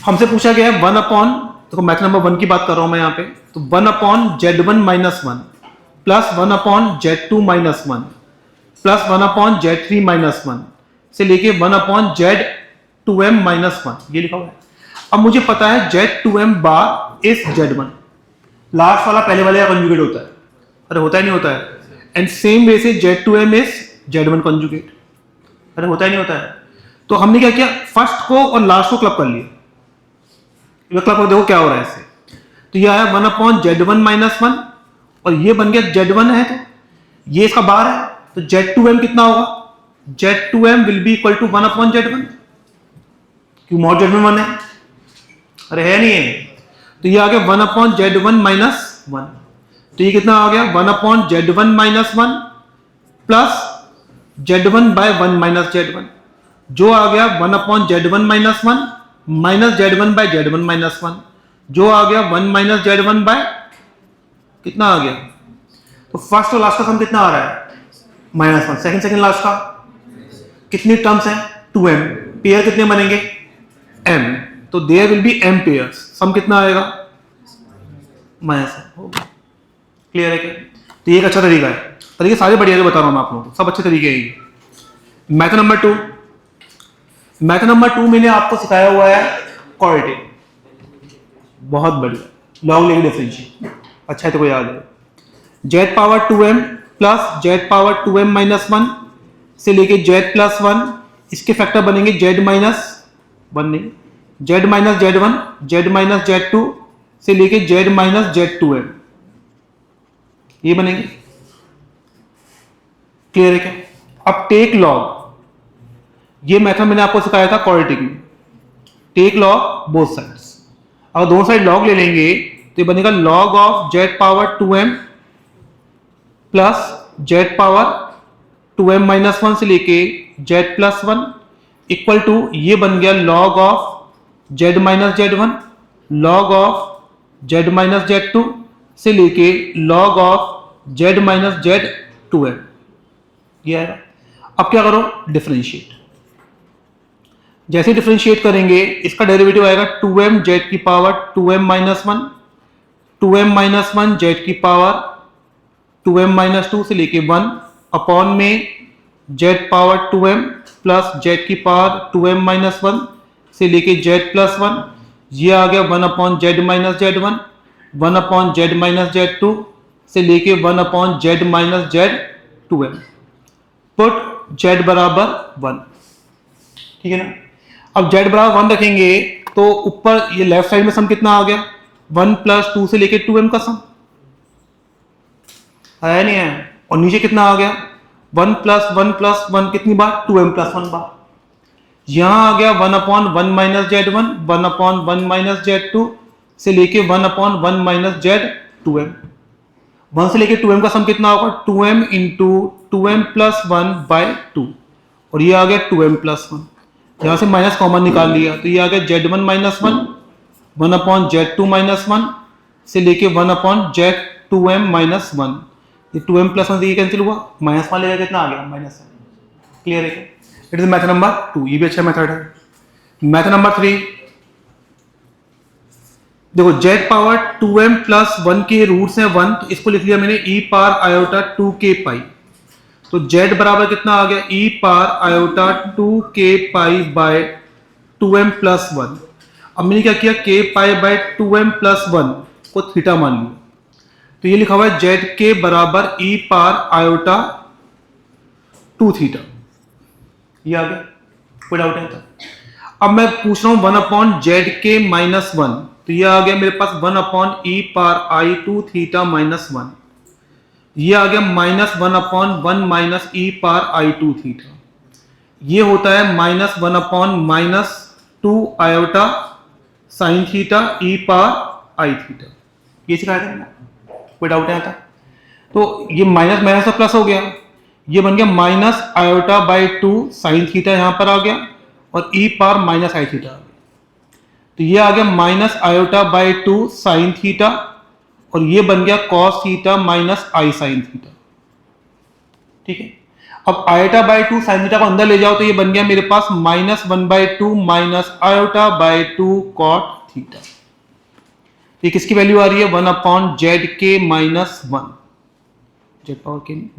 हमसे पूछा गया है 1 अपॉन, देखो मैथ नंबर 1 की बात कर रहा हूं मैं यहां पे, तो 1 upon z1 minus 1 plus 1 upon z2 minus 1 plus 1 upon z3 minus 1 से लेके 1 अपॉन z2m माइनस 1, ये लिखा हुआ है। अब मुझे पता है z2m bar is z1, last वाला पहले वाले का कंजुगेट होता है, अरे होता ही नहीं होता है, एंड सेम वे से z2m इज z1 कंजुगेट, अरे होता ही नहीं होता है। तो हमने क्या किया, फर्स्ट को और लास्ट को क्लब कर लिया, क्लब को देखो क्या हो रहा है इससे, तो ये आया 1 अपॉन z1 माइनस 1 और ये बन गया z1 है, तो ये इसका बार है, तो z2m कितना होगा, z2m will be equal to 1 upon z1, क्यों मॉड z1 1 है, अरे है नहीं है, तो ये आ गया 1 अपॉन z1 माइनस 1, तो ये कितना आ गया 1 upon z1 minus 1 plus z1 by 1 minus z1, जो आ गया 1 upon z1 minus 1 minus z1 by z1 minus 1, जो आ गया 1 माइनस z1 बाय कितना आ गया, तो फर्स्ट और लास्ट का सम कितना आ रहा है -1, सेकंड लास्ट का कितनी टर्म्स है 2m, पेयर कितने बनेंगे m, तो there will be m pairs, sum कितना आएगा -m। क्लियर है क्या, तो ये एक अच्छा तरीका है, तरीके सारे बढ़िया जो बता रहा हूं मैं आप लोगों को, सब अच्छे तरीके हैं। मैथ नंबर 2, मैथ नंबर 2 मैंने आपको सिखाया हुआ है क्वाड्रेटिक, बहुत बढ़िया, लॉग लेके डिफरेंशिएट, अच्छा है तो कोई याद है, z power 2m plus z power 2m minus 1 से लेके z प्लस 1, इसके फैक्टर बनेंगे z माइनस 1 नहीं, z minus z1 z minus z2 से लेके z माइनस z2m, ये बनेंगे। क्लियर है क्या, अब टेक लॉग, ये मेथड मैंने आपको सिखाया था क्वाड्रेटिक में, टेक लॉग बोथ साइड्स, अगर दोनों साइड लॉग ले लेंगे तो ये बनेगा log of z power 2m plus z power 2m minus 1 से लेके z प्लस 1 इक्वल टू, ये बन गया log of z minus z1 log of z minus z2 से लेके log of z minus z2m, ये आएगा। अब क्या करो, डिफरेंशिएट, जैसे डिफरेंशिएट करेंगे इसका डेरिवेटिव आएगा 2m z की power 2m minus 1 2m minus 1 z की पावर 2m माइनस 2 से लेके 1 अपॉन में z power 2m plus z की पावर 2m माइनस 1 से लेके z प्लस 1, ये आ गया 1 upon z minus z1 1 upon z minus z2 से लेके 1 upon z minus z2m, put z बराबर 1, ठीक है ना। अब z बराबर 1 रखेंगे तो ऊपर ये लेफ्ट साइड में सम कितना आ गया 1 प्लस 2 से लेके 2m का सम आया नहीं है, और नीचे कितना आ गया 1 प्लस 1 कितनी बार 2m प्लस 1 बार, यहां आ गया 1 upon 1 minus z1 1 upon 1 minus z2 से लेके 1 अपॉन 1 माइनस z2m, 1 से लेके 2m का सम कितना होगा 2m into 2m plus 1 by 2, और ये आ गया 2m प्लस 1, यहां से माइनस कॉमन निकाल लिया तो ये आ गया z1 minus 1 1 upon z2 minus 1 से लेके 1 अपॉन z2m माइनस 1, ये 2m प्लस 1 से ये कैंसिल हुआ, माइनस 1 लेगा कितना आ गया माइनस 1। क्लियर है क्या, इट इज मेथड नंबर 2, ये भी अच्छा मेथड है। मेथड नंबर 3, देखो z पावर 2m प्लस 1 के रूट्स हैं 1, तो इसको लिख लिया मैंने e पावर आयोटा 2k पाई, तो z बराबर कितना आ गया e power iota 2k pi bye 2m plus 1। अब मैंने क्या किया k pi bye 2m plus 1 को थीटा मान लिया, तो ये लिखा हुआ है z के बराबर e पावर आयोटा 2 थीटा, ये आ गया, कोई डाउट है तो। अब मैं पूछ रहा हूं 1 अपॉन z के माइनस 1, तो ये आ गया मेरे पास 1/e⁻i2θ-1, ये आ गया -1/1 - e⁻i2θ, ये होता है -1/2i e⁻i⁻, ये सिखाया था मैंने, कोई डाउट नहीं आता। तो ये माइनस माइनस तो प्लस हो गया, ये बन गया -i/2 sin थीटा, यहां पर आ गया, और e⁻−i⁻ आ गया, तो ये आ गया -i/2 sin थीटा, और ये बन गया cos theta -i sin theta. ठीक है, अब i/2 sin थीटा को अंदर ले जाओ तो ये बन गया मेरे पास -1/2 i/2 cot थीटा। ये किसकी वैल्यू आ रही है? 1/zk-1,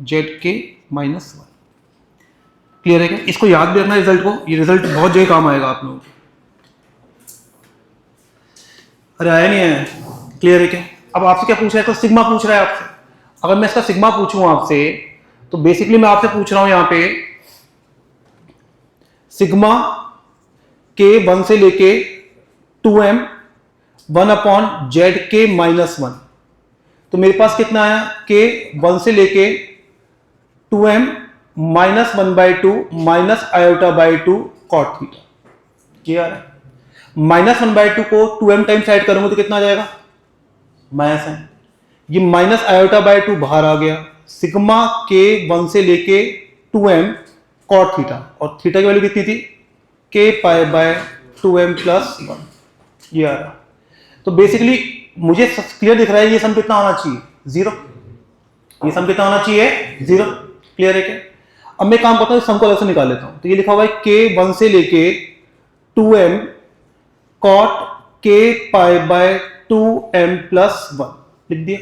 zk-1। क्लियर है क्या? इसको याद भी रखना रिजल्ट को, ये रिजल्ट बहुत जगह काम आएगा आप लोगों को। अरे आया नहीं है? क्लियर है क्या? अब आपसे क्या पूछ रहा है? तो सिग्मा पूछ रहा है आपसे। अगर मैं इसका सिग्मा पूछूं आपसे, तो बेसिकली मैं आपसे पूछ रहा हूं यहां पे सिग्मा के 1 से लेके 2m 1/zk-1, तो मेरे पास कितना आया? के 1 से लेके 2m -1/2 -i/2 cot थीटा, ये आ रहा है। -1/2 को 2m टाइम्स ऐड करूंगा तो कितना आ जाएगा? -m, ये -i/2 बाहर आ गया, सिग्मा के 1 से लेके 2m cot थीटा, और थीटा की वैल्यू कितनी थी? k π/2m + 1, ये आ रहा। तो बेसिकली मुझे क्लियर दिख रहा है ये सम कितना होना चाहिए? 0। ये सम कितना होना चाहिए? 0। क्लियर है क्या? अब मैं काम करता हूँ, सम को अलग से निकाल लेता हूं। तो ये लिखा हुआ है k 1 से लेके 2m cot k π/2m + 1, लिख दिया।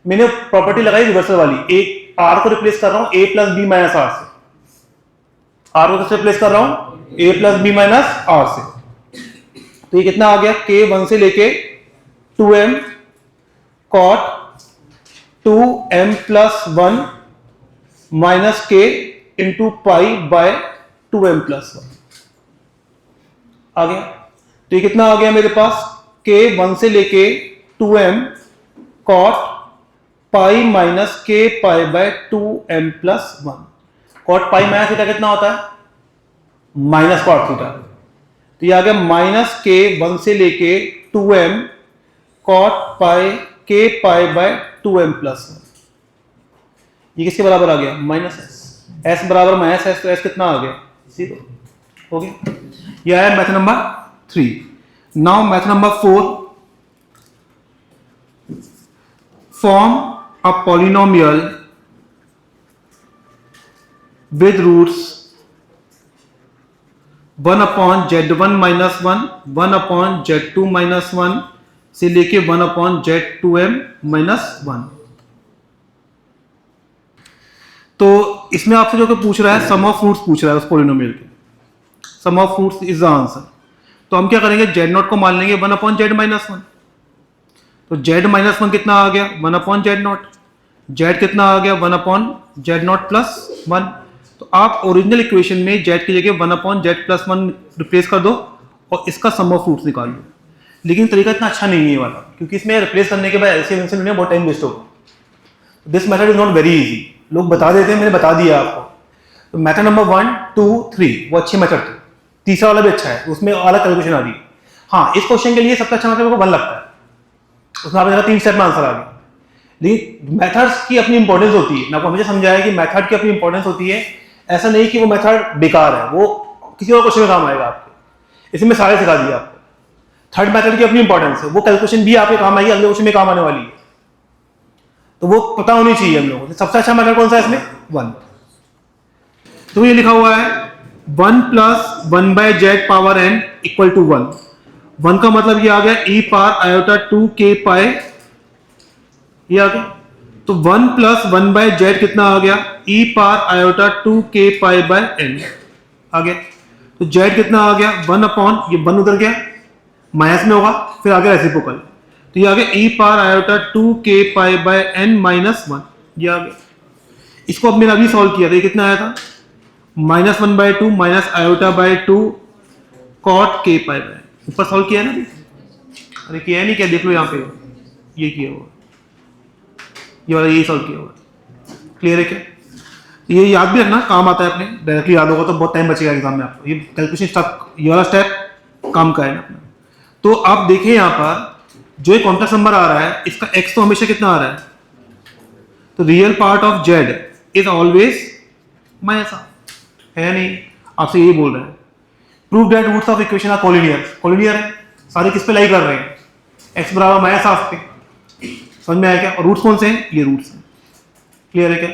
मैंने प्रॉपर्टी लगाई रिवर्सल वाली, एक r को रिप्लेस कर रहा हूं a + b - r से। r को किससे रिप्लेस कर रहा हूं? a + b - r से। तो ये कितना आ गया? k 1 से लेके 2m cot 2m + 1 - k into π/2m + 1 आ गया। तो ये कितना आ गया मेरे पास? k 1 से लेके 2m cot पाई - k π/2m + 1। cot π - थीटा कितना होता है? -cot theta. तो ये आ गया -k 1 से लेके 2m cot k π/2m + 1। ये किसके बराबर आ गया? -s। s बराबर -s, तो s कितना आ गया? 0 हो गया। ये आया method number 3। Now method number 4, form a polynomial with roots 1/z1 - 1, 1/z2 - 1 से लेके 1/z2m - 1। तो इसमें आपसे जो पूछ रहा है सम ऑफ रूट्स पूछ रहा है उस पोलिनोमियल के, sum of roots is the answer. तो हम क्या करेंगे? z0 को मान लेंगे 1/z - 1। तो z - 1 कितना आ गया? 1/z0। z कितना आ गया? 1/z0 + 1। तो आप ओरिजिनल इक्वेशन में z की जगह 1/z + 1 रिप्लेस कर दो और इसका सम ऑफ रूट्स निकाल लो। लेकिन तरीका इतना अच्छा नहीं है ये वाला, क्योंकि इसमें रिप्लेस करने के बाद एलसीएम एलसीएम में बहुत टाइम वेस्ट होगा। This method is not very easy, लोग बता देते हैं, मैंने बता दिया आपको। तो मेथड नंबर 1, 2, 3 वो अच्छे मेथड थे, तीसरा वाला भी अच्छा है, उसमें अलग कैलकुलेशन आ रही है। हाँ, इस क्वेश्चन के लिए सबसे अच्छा मेथड मेरे को 1 लगता है, उसमें आपने 3 स्टेप में आंसर आ गया। लेकिन मेथड्स की अपनी इंपॉर्टेंस होती है, मैं आपको हमेशा समझाया कि मेथड की अपनी इंपॉर्टेंस होती है। ऐसा नहीं कि वो मेथड बेकार है, वो किसी और क्वेश्चन में काम आएगा आपके। इसमें सारे सिखा दिया आपको। थर्ड मेथड की अपनी इंपॉर्टेंस है, वो कैलकुलेशन भी आपके काम आएगी, अगले क्वेश्चन में काम आने वाली है, तो वो पता होनी चाहिए हम लोगों को। सबसे अच्छा मेथड कौन सा है इसमें? 1। तो ये लिखा हुआ है 1 + 1/z⁴n = 1। 1 का मतलब ये आ गया e⁻i/2 k π, ये आ गया। तो 1 + 1/z कितना आ गया? e⁻i/2 k π/n आ गया। तो z कितना आ गया? 1/, ये 1 उधर गया, माइनस में होगा, फिर आ गया रेसिप्रोकल, तो ये आ गया e⁻i/2 k π/n - 1, ये आ गया। इसको अब मैंने अभी सॉल्व किया था, ये कितना आया था? -1/2 - i/2 cot k π/n। ऊपर सॉल्व किया है ना, अरे किया है नहीं क्या, देख लो यहाँ पे ये किया हुआ, ये वाला ये सॉल्व किया हुआ। क्लियर है क्या? ये याद भी रखना, काम आता है अपने, डायरेक्टली याद होगा तो बहुत टाइम बचेगा एग्जाम में आपको। ये कैलकुलेशन स्टेप, ये वाला स्टेप काम का है अपना। तो आप देखें यहाँ पर जो एक कॉम्प्लेक्स नंबर आ रहा है, इसका x तो हमेशा कितना आ रहा है, तो real part of z is always minus है नहीं, आपसे यही बोल रहे हैं। Prove that roots of equation are collinear, collinear है, सारे किस पे लाई कर रहे हैं, x बराबर माइनस हाफ पे। समझ में आया क्या? और रूट्स कौन से हैं? ये रूट्स हैं। क्लियर है क्या?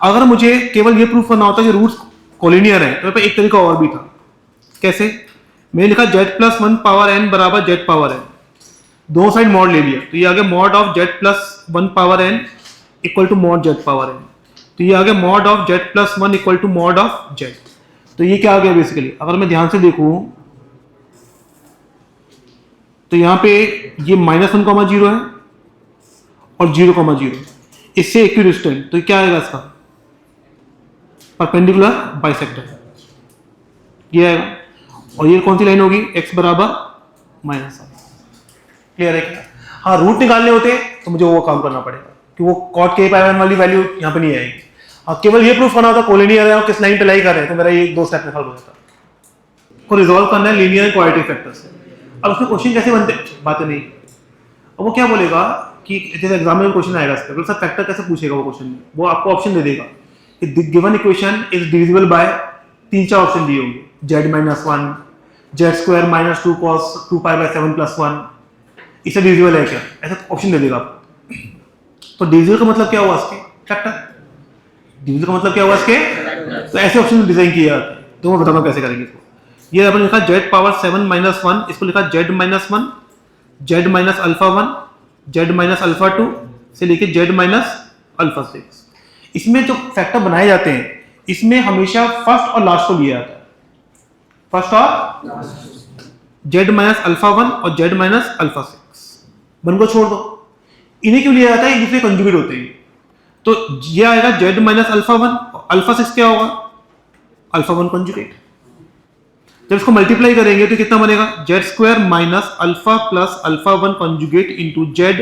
अगर मुझे केवल ये प्रूफ करना होता है कि रूट्स कोलिनियर है, तो एक तरीका और भी था। कैसे? मैंने लिखा z+1 पावर n बराबर z पावर n, दो साइड मॉड ले लिया, तो ये आ गया mod of z+1 power n equal to mod z power n, तो ये आ गया mod of z+1 equal to mod of z। तो ये क्या आ गया बेसिकली, अगर मैं ध्यान से देखूं तो यहाँ पे ये -1,0 है और 0,0, इससे इक्विडिस्टेंट, तो क्या आएगा इसका परपेंडिकुलर बाइसेक्टर, ये आएगा। और ये कौन सी लाइन होगी, x बराबर माइनस। क्लियर है क्या? हाँ, रूट निकालने होते तो मुझे वो काम करना पड़ेगा कि वो cot k/1 वाली वैल्यू यहाँ पे नहीं आएगी। हाँ, केवल ये प्रूफ करना होता कोलिनियर है और किस लाइन पे लाई कर रहे हैं, तो मेरा ये 2 स्टेप में सॉल्व हो जाता। को रिजॉल्व करना है लीनियर क्वाड्रेटिक फैक्टर से। अब उसमें क्वेश्चन कैसे बनते, बातें नहीं, और वो क्या बोलेगा कि जैसे एग्जाम में क्वेश्चन आएगा इसका, सर फैक्टर कैसे पूछेगा वो क्वेश्चन में, वो आपको ऑप्शन दे देगा कि given equation is divisible by 3-4 option दिए होंगे, z-1, z² - 2 cos 2π/7 + 1, इसे डिविजिबल है क्या, ऐसा ऑप्शन दे देगा आपको। तो डिविजिबल का मतलब क्या हुआ इसके, फैक्टर। डिविजिबल का मतलब क्या हुआ इसके, तो ऐसे ऑप्शन डिजाइन किए जाते हैं। तो मैं बताऊंगा कैसे करेंगे इसको। ये अपन लिखा z⁻7 - 1, इसको लिखा z-1, z-α1, z-α2 से लेके z-α6। इसमें जो फैक्टर बनाए जाते हैं, इसमें हमेशा फर्स्ट और लास्ट को लिया जाता है, फर्स्ट और z-α1 और z-α6 बन को छोड़ दो, इन्हें क्यों लिया जाता है, एक दूसरे कंजुगेट होते हैं। तो ये आएगा z-α1, α6 क्या होगा, α1 कंजुगेट। जब इसको मल्टीप्लाई करेंगे तो कितना बनेगा, z² - α + α1 conjugate into z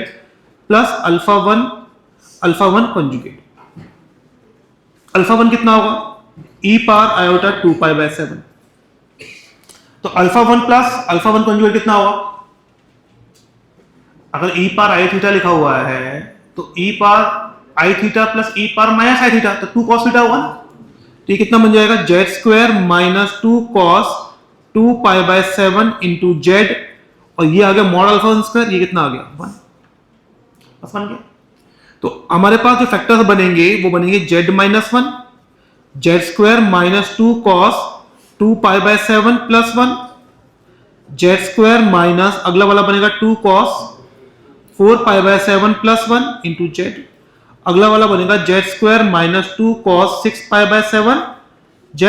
plus α1 conjugate. α1 कितना होगा, e⁻i 2π/7, तो α1 प्लस α1 कंजुगेट कितना होगा, अगर e⁻i लिखा हुआ है तो e⁻i प्लस e⁻−i, तो 2 cos थीटा होगा ना, तो ये कितना बन जाएगा, z² - 2 cos 2π/7 इंटू z, और ये आ गया मॉड α1², ये कितना आ गया 1, बस बन गया। तो हमारे पास जो फैक्टर्स बनेंगे वो बनेंगे z-1, z² - 2 cos 2π/7 + 1, z² - अगला वाला बनेगा 2 cos 4π/7 + 1 इंटू z, अगला वाला बनेगा z² - 2 cos 6π/7 z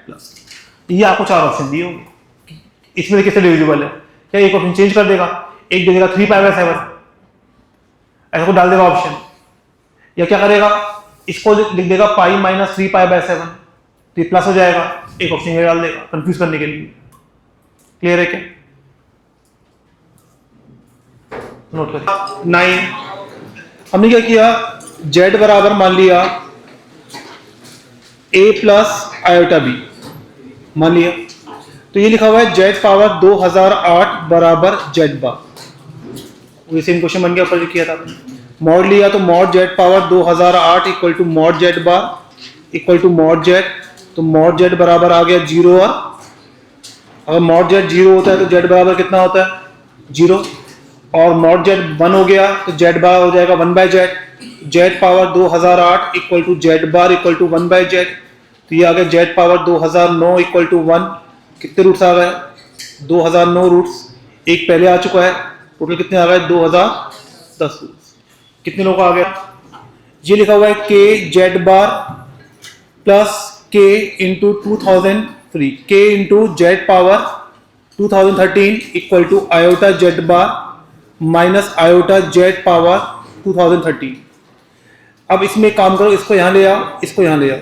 प्लस। ये आपको 4 ऑप्शन दिए होंगे, इसमें किससे डिविजिबल है, क्या एक ऑप्शन चेंज कर देगा, एक दे देगा 3π/7, ऐसा को डाल देगा ऑप्शन, या क्या करेगा, इसको लिख देगा π - 3π/7, तो ये प्लस हो जाएगा, एक ऑप्शन ये डाल देगा कंफ्यूज करने के लिए। क्लियर है क्या? नोट करिए 9, हमने क्या किया, z बराबर मान लिया a + i मान लिया, तो ये लिखा हुआ है z⁻2008 बराबर z बार, वही सेम क्वेश्चन बन गया ऊपर जो किया था। मॉड लिया तो mod z⁻2008 equal to mod z bar equal to mod z, तो मॉड z बराबर आ गया 0, और अगर मॉड z 0 होता है तो z बराबर कितना होता है 0, और मॉड z 1 हो गया तो z बार हो जाएगा 1/z, z⁻2008 equal to z bar equal to 1/z, तो ये आ गया z⁻2009 इक्वल टू 1। कितने रूट्स आ गए, 2009 रूट्स, एक पहले आ चुका है, टोटल कितने आ गए 2010 रूट्स। कितने लोग आ गया, ये लिखा हुआ है k z bar plus k into 2003, k into z⁻2013 equal to iota z bar minus iota z⁻2013। अब इसमें काम करो, इसको यहां ले आओ, इसको यहां ले आओ,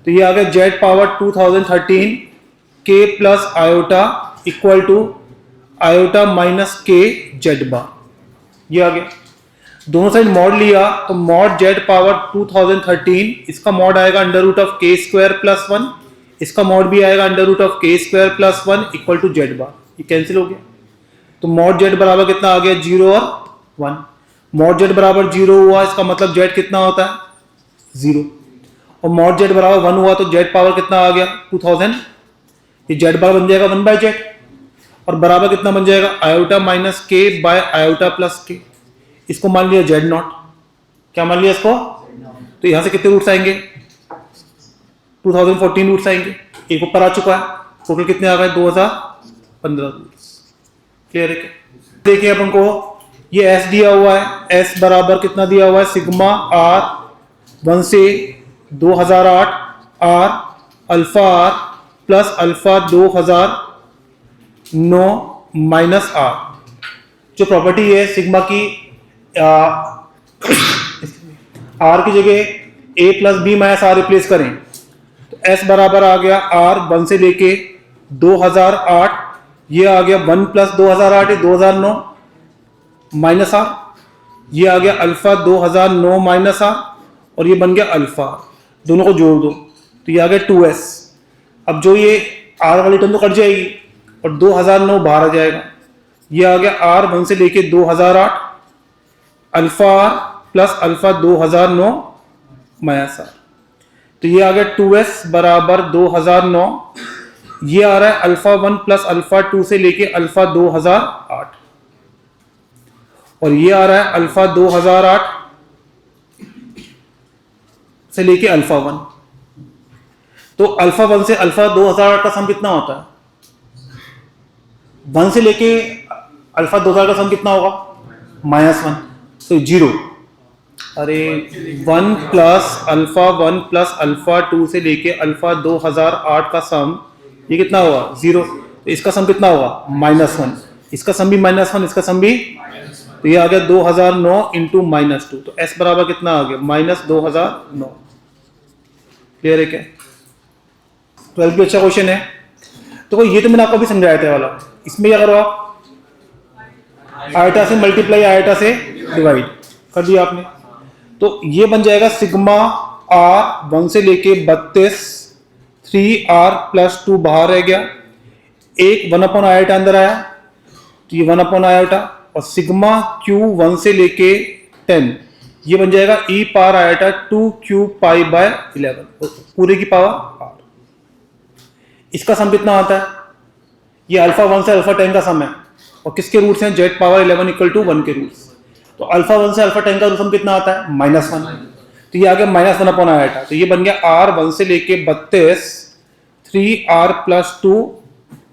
तो ये आ गया z⁻2013 k plus iota equal to iota minus k z bar, ये आ गया। दोनों साइड मॉड लिया तो मॉड जेड पावर 2013, इसका मॉड आएगा under root of K square plus 1, इसका मॉड भी आएगा under root of K square plus 1 equal to Z bar, ये कैंसिल हो गया। तो मॉड जेड बराबर कितना आ गया, 0 और 1। मॉड जेड बराबर 0 हुआ, इसका मतलब जेड कितना होता है, 0। और मॉड जेड बराबर 1 हुआ तो जेड पावर कितना आ गया, 2000। ये जेड बार बन जाएगा 1 बाय जेड, और बराबर कितना बन जाएगा, आयोटा माइनस के बाय आयोटा प्लस के। इसको मान लिया जेड नॉट, क्या मान लिया इसको, तो यहां से कितने रूट्स आएंगे, 2014 रूट्स आएंगे। एक ऊपर आ चुका है, टोटल कितने आ गए, 2015 रूट्स। क्लियर है क्या? देखिए अपन को ये एस दिया हुआ है, एस बराबर कितना दिया हुआ है, सिग्मा आर 1 से 2008 R alpha are plus alpha 2009 minus R. जो प्रॉपर्टी है सिग्मा की, आर की जगह A plus B minus R replace करें तो एस बराबर आ गया आर 1 से लेके 2008, ये आ गया 1 प्लस 2008 है 2009 माइनस आर, ये आ गया अल्फा 2009 माइनस आर, और ये बन गया अल्फा। दोनों को जोड़ दो तो ये आ गया 2s। अब जो ये आर वाली टर्म तो कट जाएगी और 2009 बाहर आ जाएगा। ये आ गया आर 1 से लेके 2008 alpha are plus alpha 2009 minus r, तो ये आ गया 2s बराबर 2009। ये आ रहा है अल्फा 1 प्लस अल्फा 2 से लेके अल्फा 2008, और ये आ रहा है अल्फा 2008 से लेके अल्फा 1। तो अल्फा 1 से अल्फा 2008 का सम कितना होता है, 1 से लेके अल्फा 2000 का सम कितना होगा, -1, तो 0। अरे 1 प्लस अल्फा 1 प्लस अल्फा 2 से लेके अल्फा 2008 का सम ये कितना होगा, 0। तो इसका सम कितना होगा, -1, इसका सम भी -1, इसका सम भी, तो ये आ गया 2009 इंटू -2, तो s बराबर कितना आ गया, -2009। क्लियर है क्या? 12 भी अच्छा क्वेश्चन है। तो ये तो मैंने आपको अभी समझाया था वाला, इसमें क्या करो आप, आयटा से मल्टीप्लाई आयटा से डिवाइड कर दिया आपने, तो ये बन जाएगा सिग्मा आर 1 से लेके 32 3r प्लस 2 बाहर रह गया, एक 1 अपॉन आयोटा अंदर आया तो ये 1 अपॉन आयोटा, और सिग्मा q 1 से लेके 10 ये बन जाएगा e power iota 2q pi by 11 पूरे की पावर r। इसका सम कितना आता है, ये अल्फा 1 से अल्फा 10 का सम है, और किसके रूट्स हैं, z पावर 11 इक्वल टू 1 के रूट्स। तो अल्फा 1 से अल्फा 10 का रूट सम कितना आता है, -1, तो ये आ गया -1 अपॉन आयोटा, तो ये बन गया r 1 से लेके 32 3r प्लस 2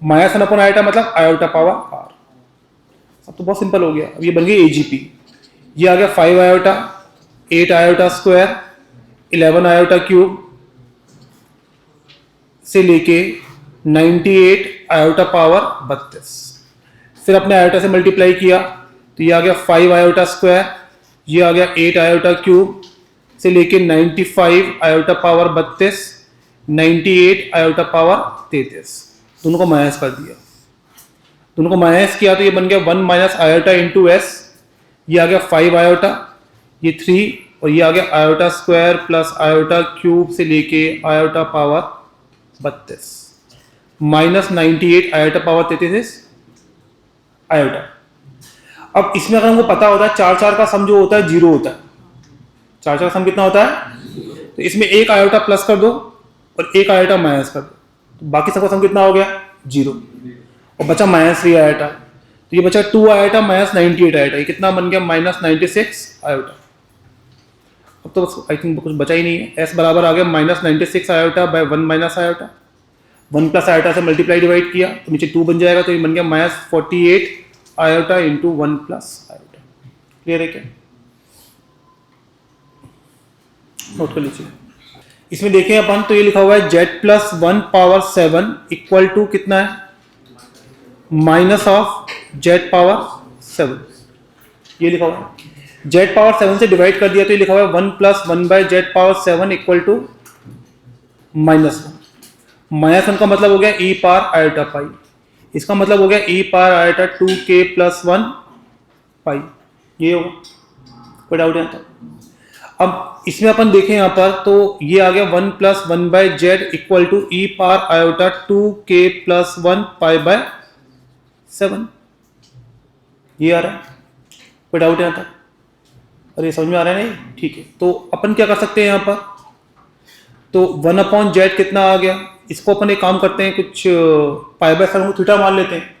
-1 अपॉन आयोटा मतलब आयोटा पावर r। अब तो बहुत सिंपल हो गया। अब ये बन गई AGP, ये आ गया 5 iota 8 iota square 11 iota cube से लेके 98 आयोटा पावर 32। फिर अपने आयोटा से मल्टीप्लाई किया तो ये आ गया 5 आयोटा स्क्वायर, ये आ गया 8 आयोटा क्यूब से लेके 95 आयोटा पावर 32 98 आयोटा पावर 33। दोनों को माइनस कर दिया, दोनों को माइनस किया तो ये बन गया 1 माइनस आयोटा इंटू एस, ये आ गया 5 आयोटा, ये 3, और ये आ गया iota square plus iota cube से लेके iota power 32 minus 98 iota power 33 iota. अब इसमें अगर हमको पता होता है 4 का सम जो होता है 0 होता है, 4 का सम कितना होता है, तो इसमें एक आयोटा प्लस कर दो और एक आयोटा माइनस कर दो, तो बाकी सबका सम कितना हो गया 0, और बचा -3 आयोटा, तो ये बचा 2 आयोटा माइनस 98 आयोटा, ये कितना बन गया -96 आयोटा। अब तो आई थिंक कुछ बचा ही नहीं है, s बराबर आ गया -96 iota by 1 minus iota, 1 plus iota से मल्टीप्लाई डिवाइड किया तो नीचे 2 बन जाएगा, तो ये बन गया -48 iota into 1 plus iota. Clear है क्या? नोट कर लीजिए। इसमें देखें अपन तो ये लिखा हुआ है z+1 पावर 7 इक्वल टू कितना है, माइनस ऑफ z पावर 7, ये लिखा हुआ है। z पावर 7 से डिवाइड कर दिया तो ये लिखा हुआ है 1 plus 1 by z power 7 equal to -1। -1 का मतलब हो गया e पावर आयोटा पाई, इसका मतलब हो गया e power iota 2k plus 1 पाई, ये होगा। कोई डाउट है? अब इसमें अपन देखें यहाँ पर तो ये आ गया 1 plus 1 by z equal to E power iota 2k plus 1 pi by 7, ये आ रहा है। कोई डाउट है यहाँ तक? अरे समझ में आ रहा है? नहीं, ठीक है। तो अपन क्या कर सकते हैं यहाँ पर, तो 1 अपॉन जेड कितना आ गया, इसको अपन एक काम करते हैं, कुछ पाई बाय 7 को थीटा मान लेते हैं,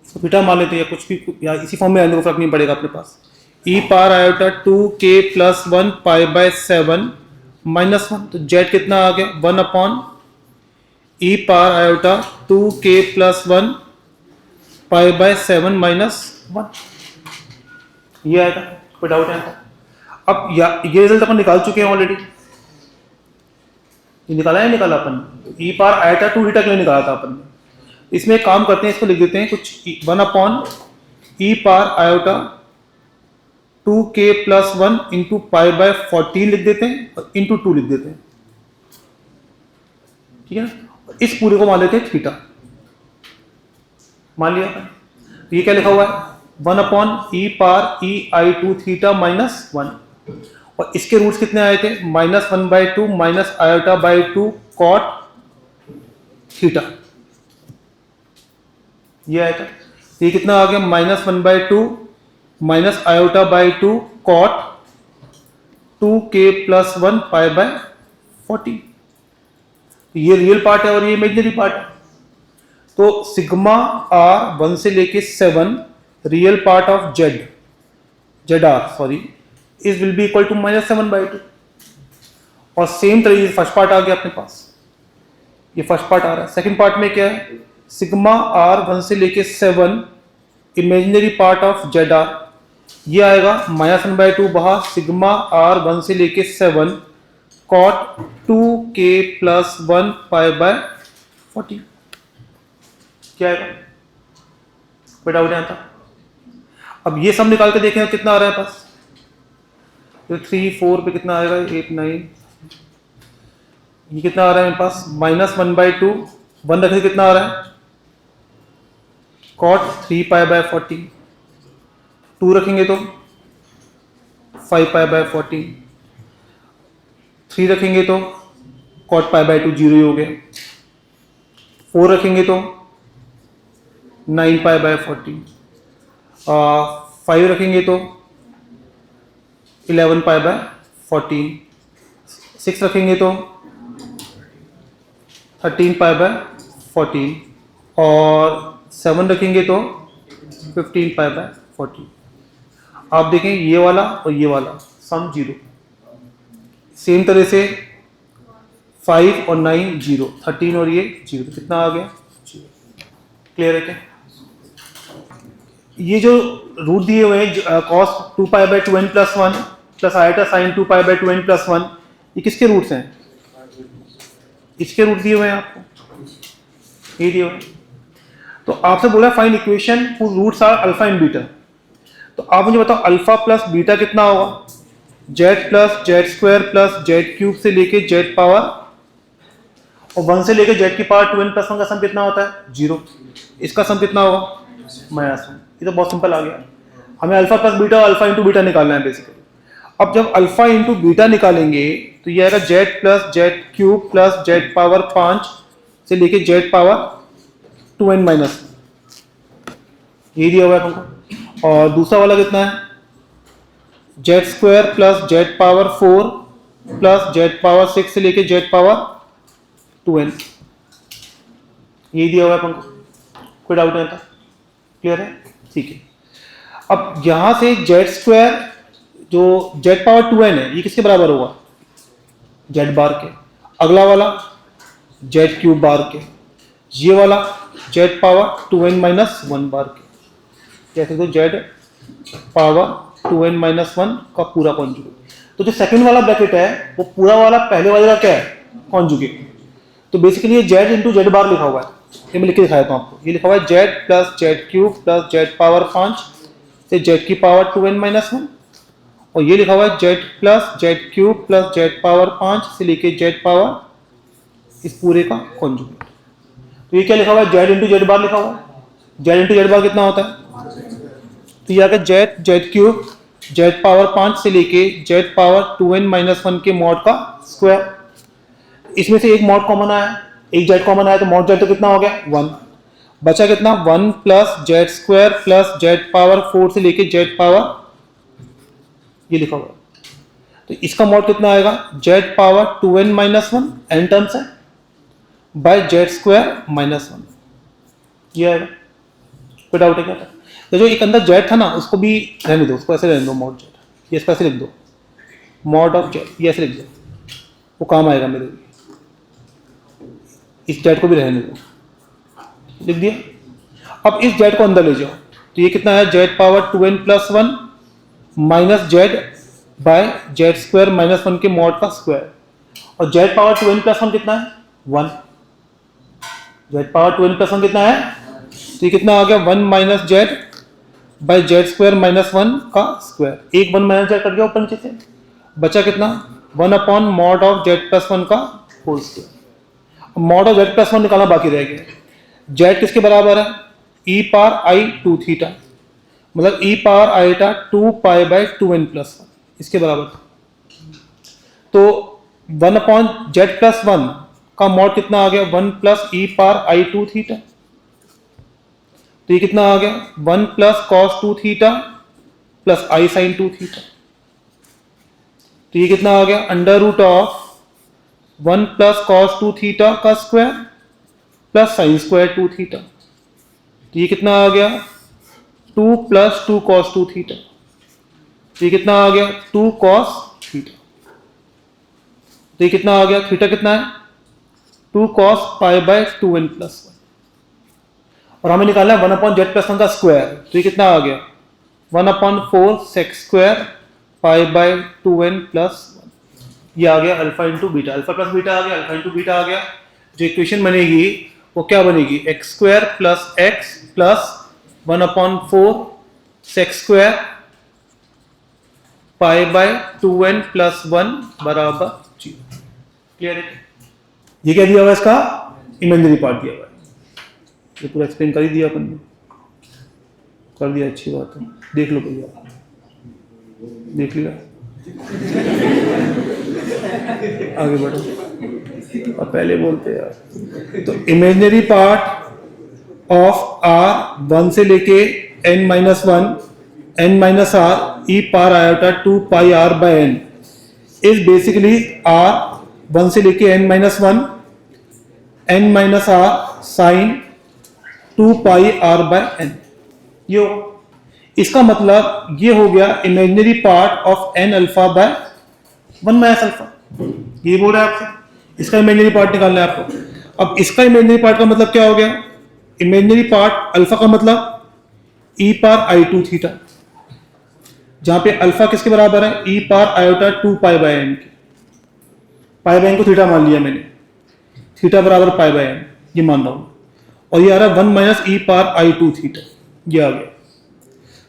इसको थीटा मान लेते हैं, या कुछ भी, या इसी फॉर्म में आने को फर्क नहीं पड़ेगा अपने पास। E power iota 2k plus 1 pi by 7 minus 1, तो जेड कितना आ गया 1 upon E power iota 2k plus 1 pi by 7 minus 1, ये आएगा। कोई डाउट है? अब ये रिजल्ट अपन निकाल चुके हैं ऑलरेडी, ये निकाला है, निकाला अपन ई पावर आयोटा 2 थीटा के लिए निकाला था अपन ने। इसमें एक काम करते हैं, इसको लिख देते हैं कुछ 1 upon E power iota 2k plus 1 into pi by 14 लिख देते हैं और इंटू 2 लिख देते हैं, ठीक है ना। इस पूरे को मान लेते हैं थीटा, मान लिया। तो ये क्या लिखा हुआ है 1 upon E power e i 2 theta minus 1, और इसके रूट्स कितने आए थे -1/2 minus iota by 2 cot theta, ये आया था। ये कितना आ गया -1/2 minus iota by 2 cot 2k plus 1 pi by 40, ये रियल पार्ट है और ये इमेजिनरी पार्ट है। तो सिग्मा r 1 से लेके 7 real part of z r sorry is will be equal to -7/2, और सेम तरीके से फर्स्ट पार्ट आ गया अपने पास, ये फर्स्ट पार्ट आ रहा है। सेकंड पार्ट में क्या है, सिग्मा r 1 से लेके 7 imaginary part of z r, ये आएगा -1/2 बाहर सिग्मा r 1 से लेके 7 cot 2k plus 1 pi by 40, क्या आएगा? कोई डाउट नहीं आता? अब ये सब निकाल के देखें कितना आ रहा है पास, तो 3 4 पे कितना आएगा 8 9, ये कितना आ रहा है मेरे पास -1/2, 1 रखने कितना आ रहा है कॉट 3 पाई बाय 40, 2 रखेंगे तो 5 पाई बाय 40, 3 रखेंगे तो कॉट पाई बाय 2 0 ही हो गया, 4 रखेंगे तो 9 पाई बाय 40, 5 रखेंगे तो 11 पाई बाय 14, 6 रखेंगे तो 13 पाई बाय 14, और 7 रखेंगे तो 15 पाई बाय 40। आप देखें ये वाला और ये वाला सम 0, सेम तरह से 5 और 9 0, 13 और ये 0, तो कितना आ गया 0। क्लियर है क्या? ये जो रूट दिए हुए हैं cos 2 pi bye 2n plus 1 plus iota sine 2 pi bye 2n plus 1, ये किसके रूट्स हैं? इसके रूट दिए हुए हैं आपको, ये दिए हुए हैं। तो आपसे बोला find equation whose roots are alpha and beta, तो आप मुझे बताओ अल्फा प्लस बीटा कितना होगा, z plus z square plus z cube से लेके जेड पावर, और 1 से लेके जेड की पावर 2n प्लस 1 का सम कितना होता है 0, इसका सम कितना होगा -1। ये तो बहुत सिंपल आ गया, हमें अल्फा प्लस बीटा और अल्फा इंटू बीटा निकालना है बेसिकली। अब जब अल्फा इंटू बीटा निकालेंगे तो ये आएगा Z plus z cube plus Z power 5 से लेके जेड पावर 2n माइनस, ये दिया हुआ है तुमको। और दूसरा वाला कितना है Z square plus Z power 4 plus Z power 6 से लेके जेड पावर 2n, ये दिया हुआ है तुमको। कोई डाउट नहीं था? क्लियर है? ठीक है। अब यहां से जेड स्क्वायर जो जेड पावर 2n है ये किसके बराबर होगा जेड बार के, अगला वाला जेड क्यूब बार के, ये वाला जेड पावर 2n माइनस 1 बार के, जैसे तो जेड पावर 2n माइनस 1 का पूरा कॉन्जुगेट। तो जो सेकंड वाला ब्रैकेट है वो पूरा वाला पहले वाले का क्या है कॉन्जुगेट। तो बेसिकली ये जेड इंटू जेड बार लिखा हुआ है, ये मैं लिख के दिखाया था आपको। ये लिखा हुआ है Z plus z cube plus Z power 5 से जेड की पावर 2n माइनस 1, और ये लिखा हुआ है Z plus z cube plus Z power 5 से लेके जेड पावर इस पूरे का कॉन्जुगेट। तो ये क्या लिखा हुआ है, जेड इंटू जेड बार लिखा हुआ है। जेड इंटू जेड बार कितना होता है, तो ये आ गया Z Z cube Z power 5 से लेके जेड पावर 2n-1 के मॉड का स्क्वायर। इसमें से एक मॉड कॉमन आया, एक जेड कॉमन आया, तो मॉड जेड तो कितना हो गया 1, बचा कितना 1 plus z square plus Z power 4 से लेके जेड पावर, ये लिखा हुआ, तो इसका मॉड कितना आएगा Z power 2n-1 n terms है बाय जेड स्क्वायर -1, ये आएगा। कोई डाउट है क्या? तो जो एक अंदर जेड था ना उसको भी रहने दो, उसको ऐसे रहने दो मॉड जेड, ये इसको ऐसे लिख दो मॉड ऑफ जेड, ये ऐसे लिख दो, वो काम आएगा मेरे लिए। इस जेड को भी रहने दो, लिख दिया। अब इस जेड को अंदर ले जाओ, तो ये कितना है z power 2n+1 minus z by z square -1 के मॉड का स्क्वायर, और जेड पावर 2n+1 कितना है 1, जेड पावर 2n+1 कितना है, तो ये कितना आ गया 1 minus z by z square -1 का स्क्वायर, एक 1 माइनस जेड कट गया ऊपर नीचे से, बचा कितना 1 upon mod of z plus 1 का whole square. Mod of z plus 1 निकालना बाकी रह गया। जेड किसके बराबर है, ई पावर आई 2 थीटा, मतलब ई पावर आईटा 2 पाई बाय 2n+1 इसके बराबर। तो 1 अपॉन जेड प्लस 1 का मॉड कितना आ गया 1 प्लस ई पावर आई 2 थीटा, तो ये कितना आ गया 1 plus cos 2 theta plus I sine 2 theta, तो ये कितना आ गया under root of 1 plus cos 2 theta का स्क्वायर प्लस साइन स्क्वायर 2 थीटा, तो ये कितना आ गया 2 प्लस 2 कॉस 2 थीटा, तो ये कितना आ गया 2 कॉस थीटा, तो ये कितना आ गया थीटा कितना है 2 कॉस पाई बाय 2n+1, और हमें निकालना है 1 अपॉन जेड प्लस 1 का स्क्वायर, तो ये कितना आ गया 1 upon 4 sec square pi by 2n+1, ये आ गया alpha into beta, alpha plus beta आ गया, अल्फा इंटू बीटा आ गया। जो इक्वेशन बनेगी वो क्या बनेगी x square plus x plus 1 upon 4 sec square pi by 2n+1 बराबर 0। क्लियर है? ये क्या दिया हुआ है, इसका इमेजिनरी पार्ट दिया हुआ है, ये पूरा एक्सप्लेन कर ही दिया अपन ने, कर दिया, अच्छी बात है। देख लो भैया, देख लिया, आगे बढ़ो, और पहले बोलते यार। तो इमेजिनरी पार्ट ऑफ आर 1 से लेके n-1 n-r e power iota 2 pi r by n is basically r 1 से लेके n-1 n-r sine 2 pi r by n, ये इसका मतलब ये हो गया imaginary part of n alpha by 1 minus alpha, ये बोल रहा है आपसे, इसका इमेजिनरी पार्ट निकालना है आपको। अब इसका इमेजिनरी पार्ट का मतलब क्या हो गया, इमेजिनरी पार्ट अल्फा का मतलब e पावर आई 2 थीटा, जहां पे अल्फा किसके बराबर है e power iota 2 pi by n के, पाई बाय n को थीटा मान लिया मैंने, थीटा बराबर पाई बाय n ये मान रहा हूं, और ये आ रहा है 1 माइनस ई पावर आई 2 थीटा, ये आ गया,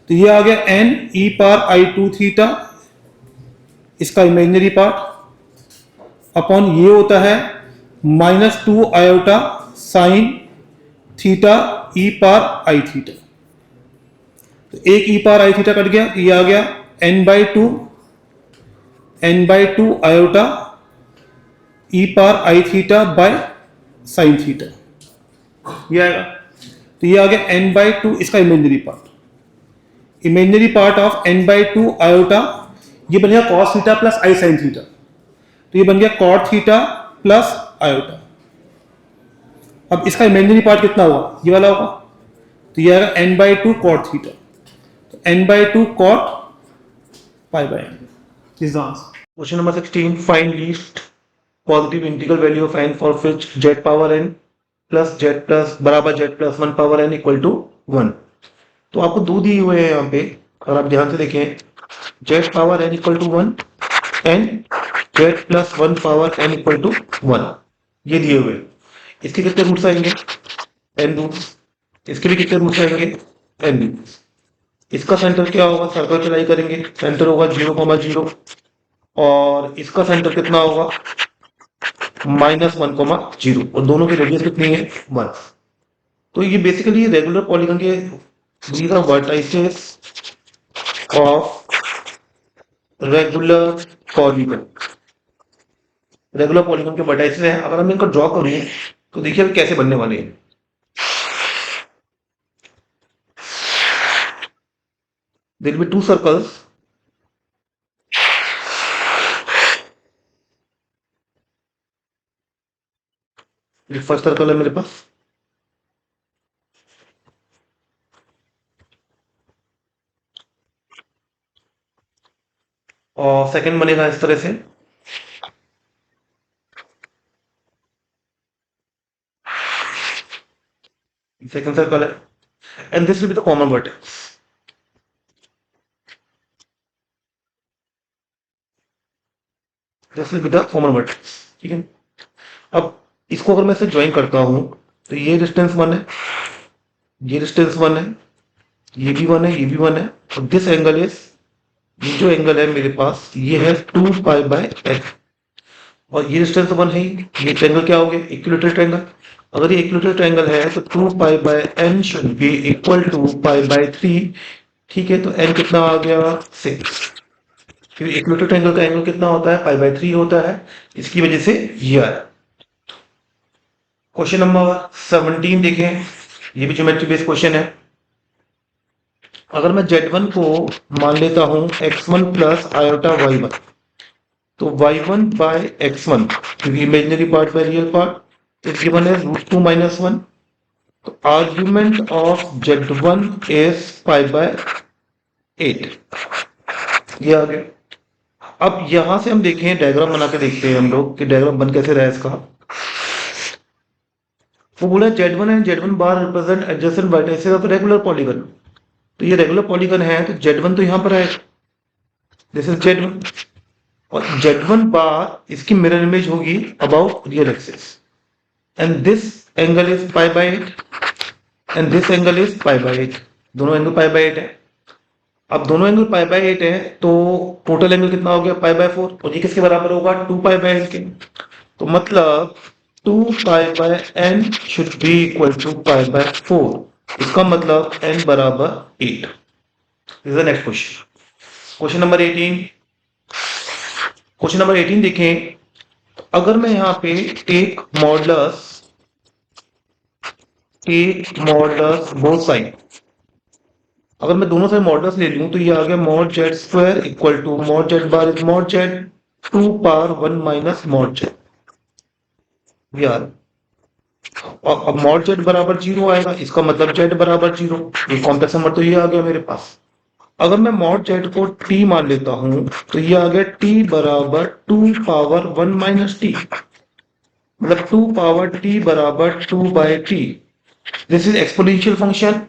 तो ये आ गया n e पावर आई 2 थीटा इसका इमेजिनरी पार्ट अपॉन ये होता है -2 iota sine theta e power आई थीटा, तो एक e पावर आई थीटा कट गया, ये आ गया n/2 iota e power I theta by sine theta, ये आएगा, तो ये आ गया n/2 इसका imaginary part, imaginary part of n/2 iota, ये बन गया cos theta plus I sine theta, तो ये बन गया cot थीटा प्लस आयोटा। अब इसका इमेजिनरी पार्ट कितना होगा, ये वाला होगा, तो ये आएगा n/2 cot थीटा, तो n/2 cot pi by n is the answer. Question number 16, find least positive integral value of n for which z power n plus z plus बराबर z plus 1 power n equal to 1। तो आपको दो दिए हुए हैं यहाँ पे, और आप ध्यान से देखें, z power n equal to 1 and z plus 1 power n equal to 1, ये दिए हुए। इसके कितने रूट्स आएंगे, n रूट्स, इसके भी कितने रूट्स आएंगे, n रूट्स। इसका सेंटर क्या होगा, सर्कल चलाई करेंगे, सेंटर होगा 0,0, और इसका सेंटर कितना होगा -1, 0 और दोनों की रेडियस कितनी है 1। तो ये बेसिकली रेगुलर पॉलीगन के these are vertices of regular polygon. Regular polygon के वर्टाइसेस हैं। अगर हम इनको ड्रॉ करें तो देखिए अब कैसे बनने वाले हैं। There will be two circles. ये फर्स्ट सर्कल है मेरे पास, और सेकंड बनेगा इस तरह से। सेकंड सर्कल है, and this will be the common vertex. This will be the common vertex, ठीक है। अब इसको अगर मैं इसे ज्वाइन करता हूं तो ये डिस्टेंस 1 है, ये डिस्टेंस 1 है, ये भी 1 है, ये भी 1 है, और दिस एंगल इज, ये जो एंगल है मेरे पास ये है 2π/n, और ये डिस्टेंस 1 है। ये ट्रायंगल क्या हो गया, इक्विलेटरल ट्रायंगल। अगर ये इक्विलेटरल ट्रायंगल है तो 2π/n should be equal to π/3, ठीक है। तो n कितना आ गया 6, क्योंकि इक्विलेटरल ट्रायंगल का एंगल कितना होता है π/3 होता है, इसकी वजह से ये आया। क्वेश्चन नंबर 17 देखें, ये भी ज्योमेट्री बेस्ड क्वेश्चन है। अगर मैं z1 को मान लेता हूं x1 प्लस आयोटा y1, तो y1 बाय x1, क्योंकि imaginary part by real part, is given as √2 - 1। तो आर्ग्यूमेंट ऑफ z1 इज π/8, ये आ गया। अब यहां से हम देखें, डायग्राम बना के देखते हैं हम लोग कि डायग्राम बन कैसे रहा है इसका। वो बोला z1 and z1 bar represent adjacent vertices of regular polygon. तो ये रेगुलर पॉलीगन है, तो z1 तो यहां पर है, दिस इज z1, और z1 बार इसकी मिरर इमेज होगी about real axis, and this angle is π/8 and this angle is π/8, दोनों एंगल π/8 है। अब दोनों एंगल π/8 है तो टोटल एंगल कितना हो गया π/4, और ये किसके बराबर होगा 2π/n के। तो मतलब 2π/n should be equal to π/4, इसका मतलब n बराबर 8। This is the next question, question number 18। Question number 18 देखें, अगर मैं यहाँ पे एक मॉडुलस बोथ साइड, अगर मैं दोनों साइड मॉडुलस ले लूं तो ये आ गया mod z square equal to mod z bar is mod z 2 power 1 minus mod z, यार। और अब मॉड z बराबर 0 आएगा, इसका मतलब z बराबर 0, ये कॉम्प्लेक्स नंबर तो ये आ गया मेरे पास। अगर मैं मॉड z को t मान लेता हूं तो ये आ गया t बराबर 2 पावर 1 माइनस t, मतलब 2 पावर t बराबर 2/t। This is exponential function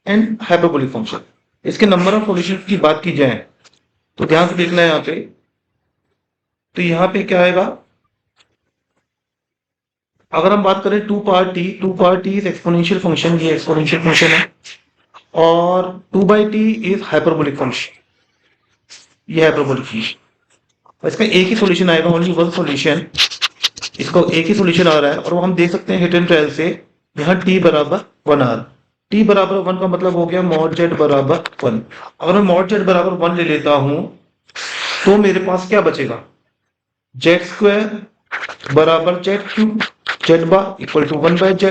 and hyperbolic function. इसके नंबर ऑफ सॉल्यूशन की बात की जाए तो ध्यान से देखना है यहाँ पे, तो यहाँ पे क्या आएगा, अगर हम बात करें 2 power t is exponential function, ये एक्सपोनेंशियल फंक्शन है, और 2/t इज हाइपरबोलिक फंक्शन, ये हाइपरबोलिक फंक्शन। इसका एक ही सॉल्यूशन आएगा, ओनली वन सॉल्यूशन, इसका एक ही सॉल्यूशन आ रहा है, और वो हम देख सकते हैं हिट एंड ट्रायल से। यहाँ t बराबर 1 आ रहा, t बराबर 1 का मतलब हो गया मॉड z बराबर 1। अगर मैं मॉड z बराबर 1 ले लेता हूं तो मेरे पास क्या बचेगा, z स्क्वायर बराबर z cube, z bar equal to 1/z,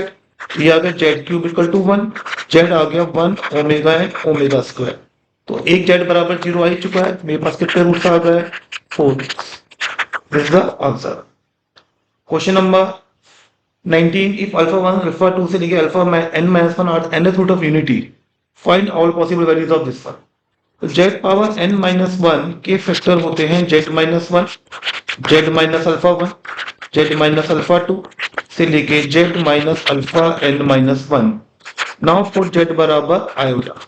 ये आ गया z cube equal to 1, z आ गया 1 ओमेगा है ओमेगा स्क्वायर। तो एक z बराबर 0 आ ही चुका है, मेरे पास कितने रूट्स आ गए 4। This is the answer. Question number 19, if alpha 1 alpha 2 से लेके alpha n minus 1 are nth root of unity, find all possible values of this one। तो z पावर n minus 1 के फैक्टर होते हैं z minus 1, z minus alpha 1, z minus alpha 2 से लेके z minus alpha n minus 1। Now put z बराबर iota,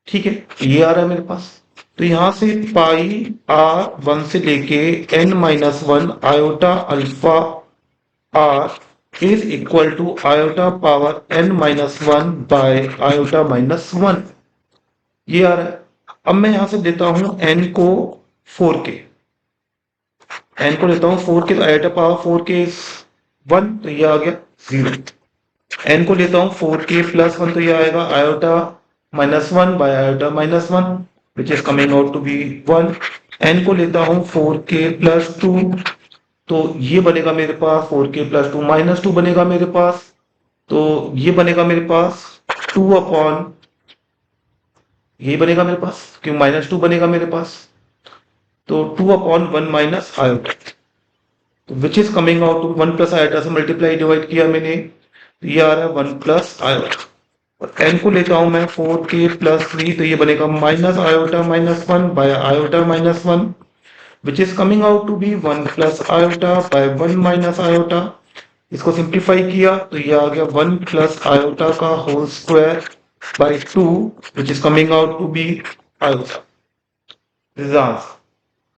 ठीक है, ये आ रहा है मेरे पास। तो यहां से पाई r 1 से लेके n minus 1 iota alpha r is equal to iota power n minus 1 by iota minus 1, ये आ रहा है। अब मैं यहां से देता हूं n को 4 के, एन को लेता हूँ 4 के आयोटा पावर 4 के 1 तो ये आ गया 0। एन को लेता हूँ 4k प्लस 1 तो ये आएगा iota -1 by iota -1 which is coming out to be 1। N को लेता हूँ 4k प्लस 2 तो ये बनेगा मेरे पास 4k प्लस 2 -2 बनेगा मेरे पास, तो ये बनेगा मेरे पास 2 अपॉन, ये बनेगा मेरे पास क्यों -2 बनेगा मेरे पास, तो 2 अपॉन 1 माइनस आयोटा, तो which is coming out to 1 plus iota से मल्टीप्लाई डिवाइड किया मैंने, तो ये आ रहा है 1 प्लस आयोटा। और एन को लेता हूं मैं 4k प्लस 3 तो ये बनेगा minus iota -1 by iota -1 which is coming out to be 1 plus iota by 1 minus iota. इसको सिंप्लीफाई किया तो ये आ गया 1 प्लस आयोटा का whole square by 2 which is coming out to be iota. This is answer.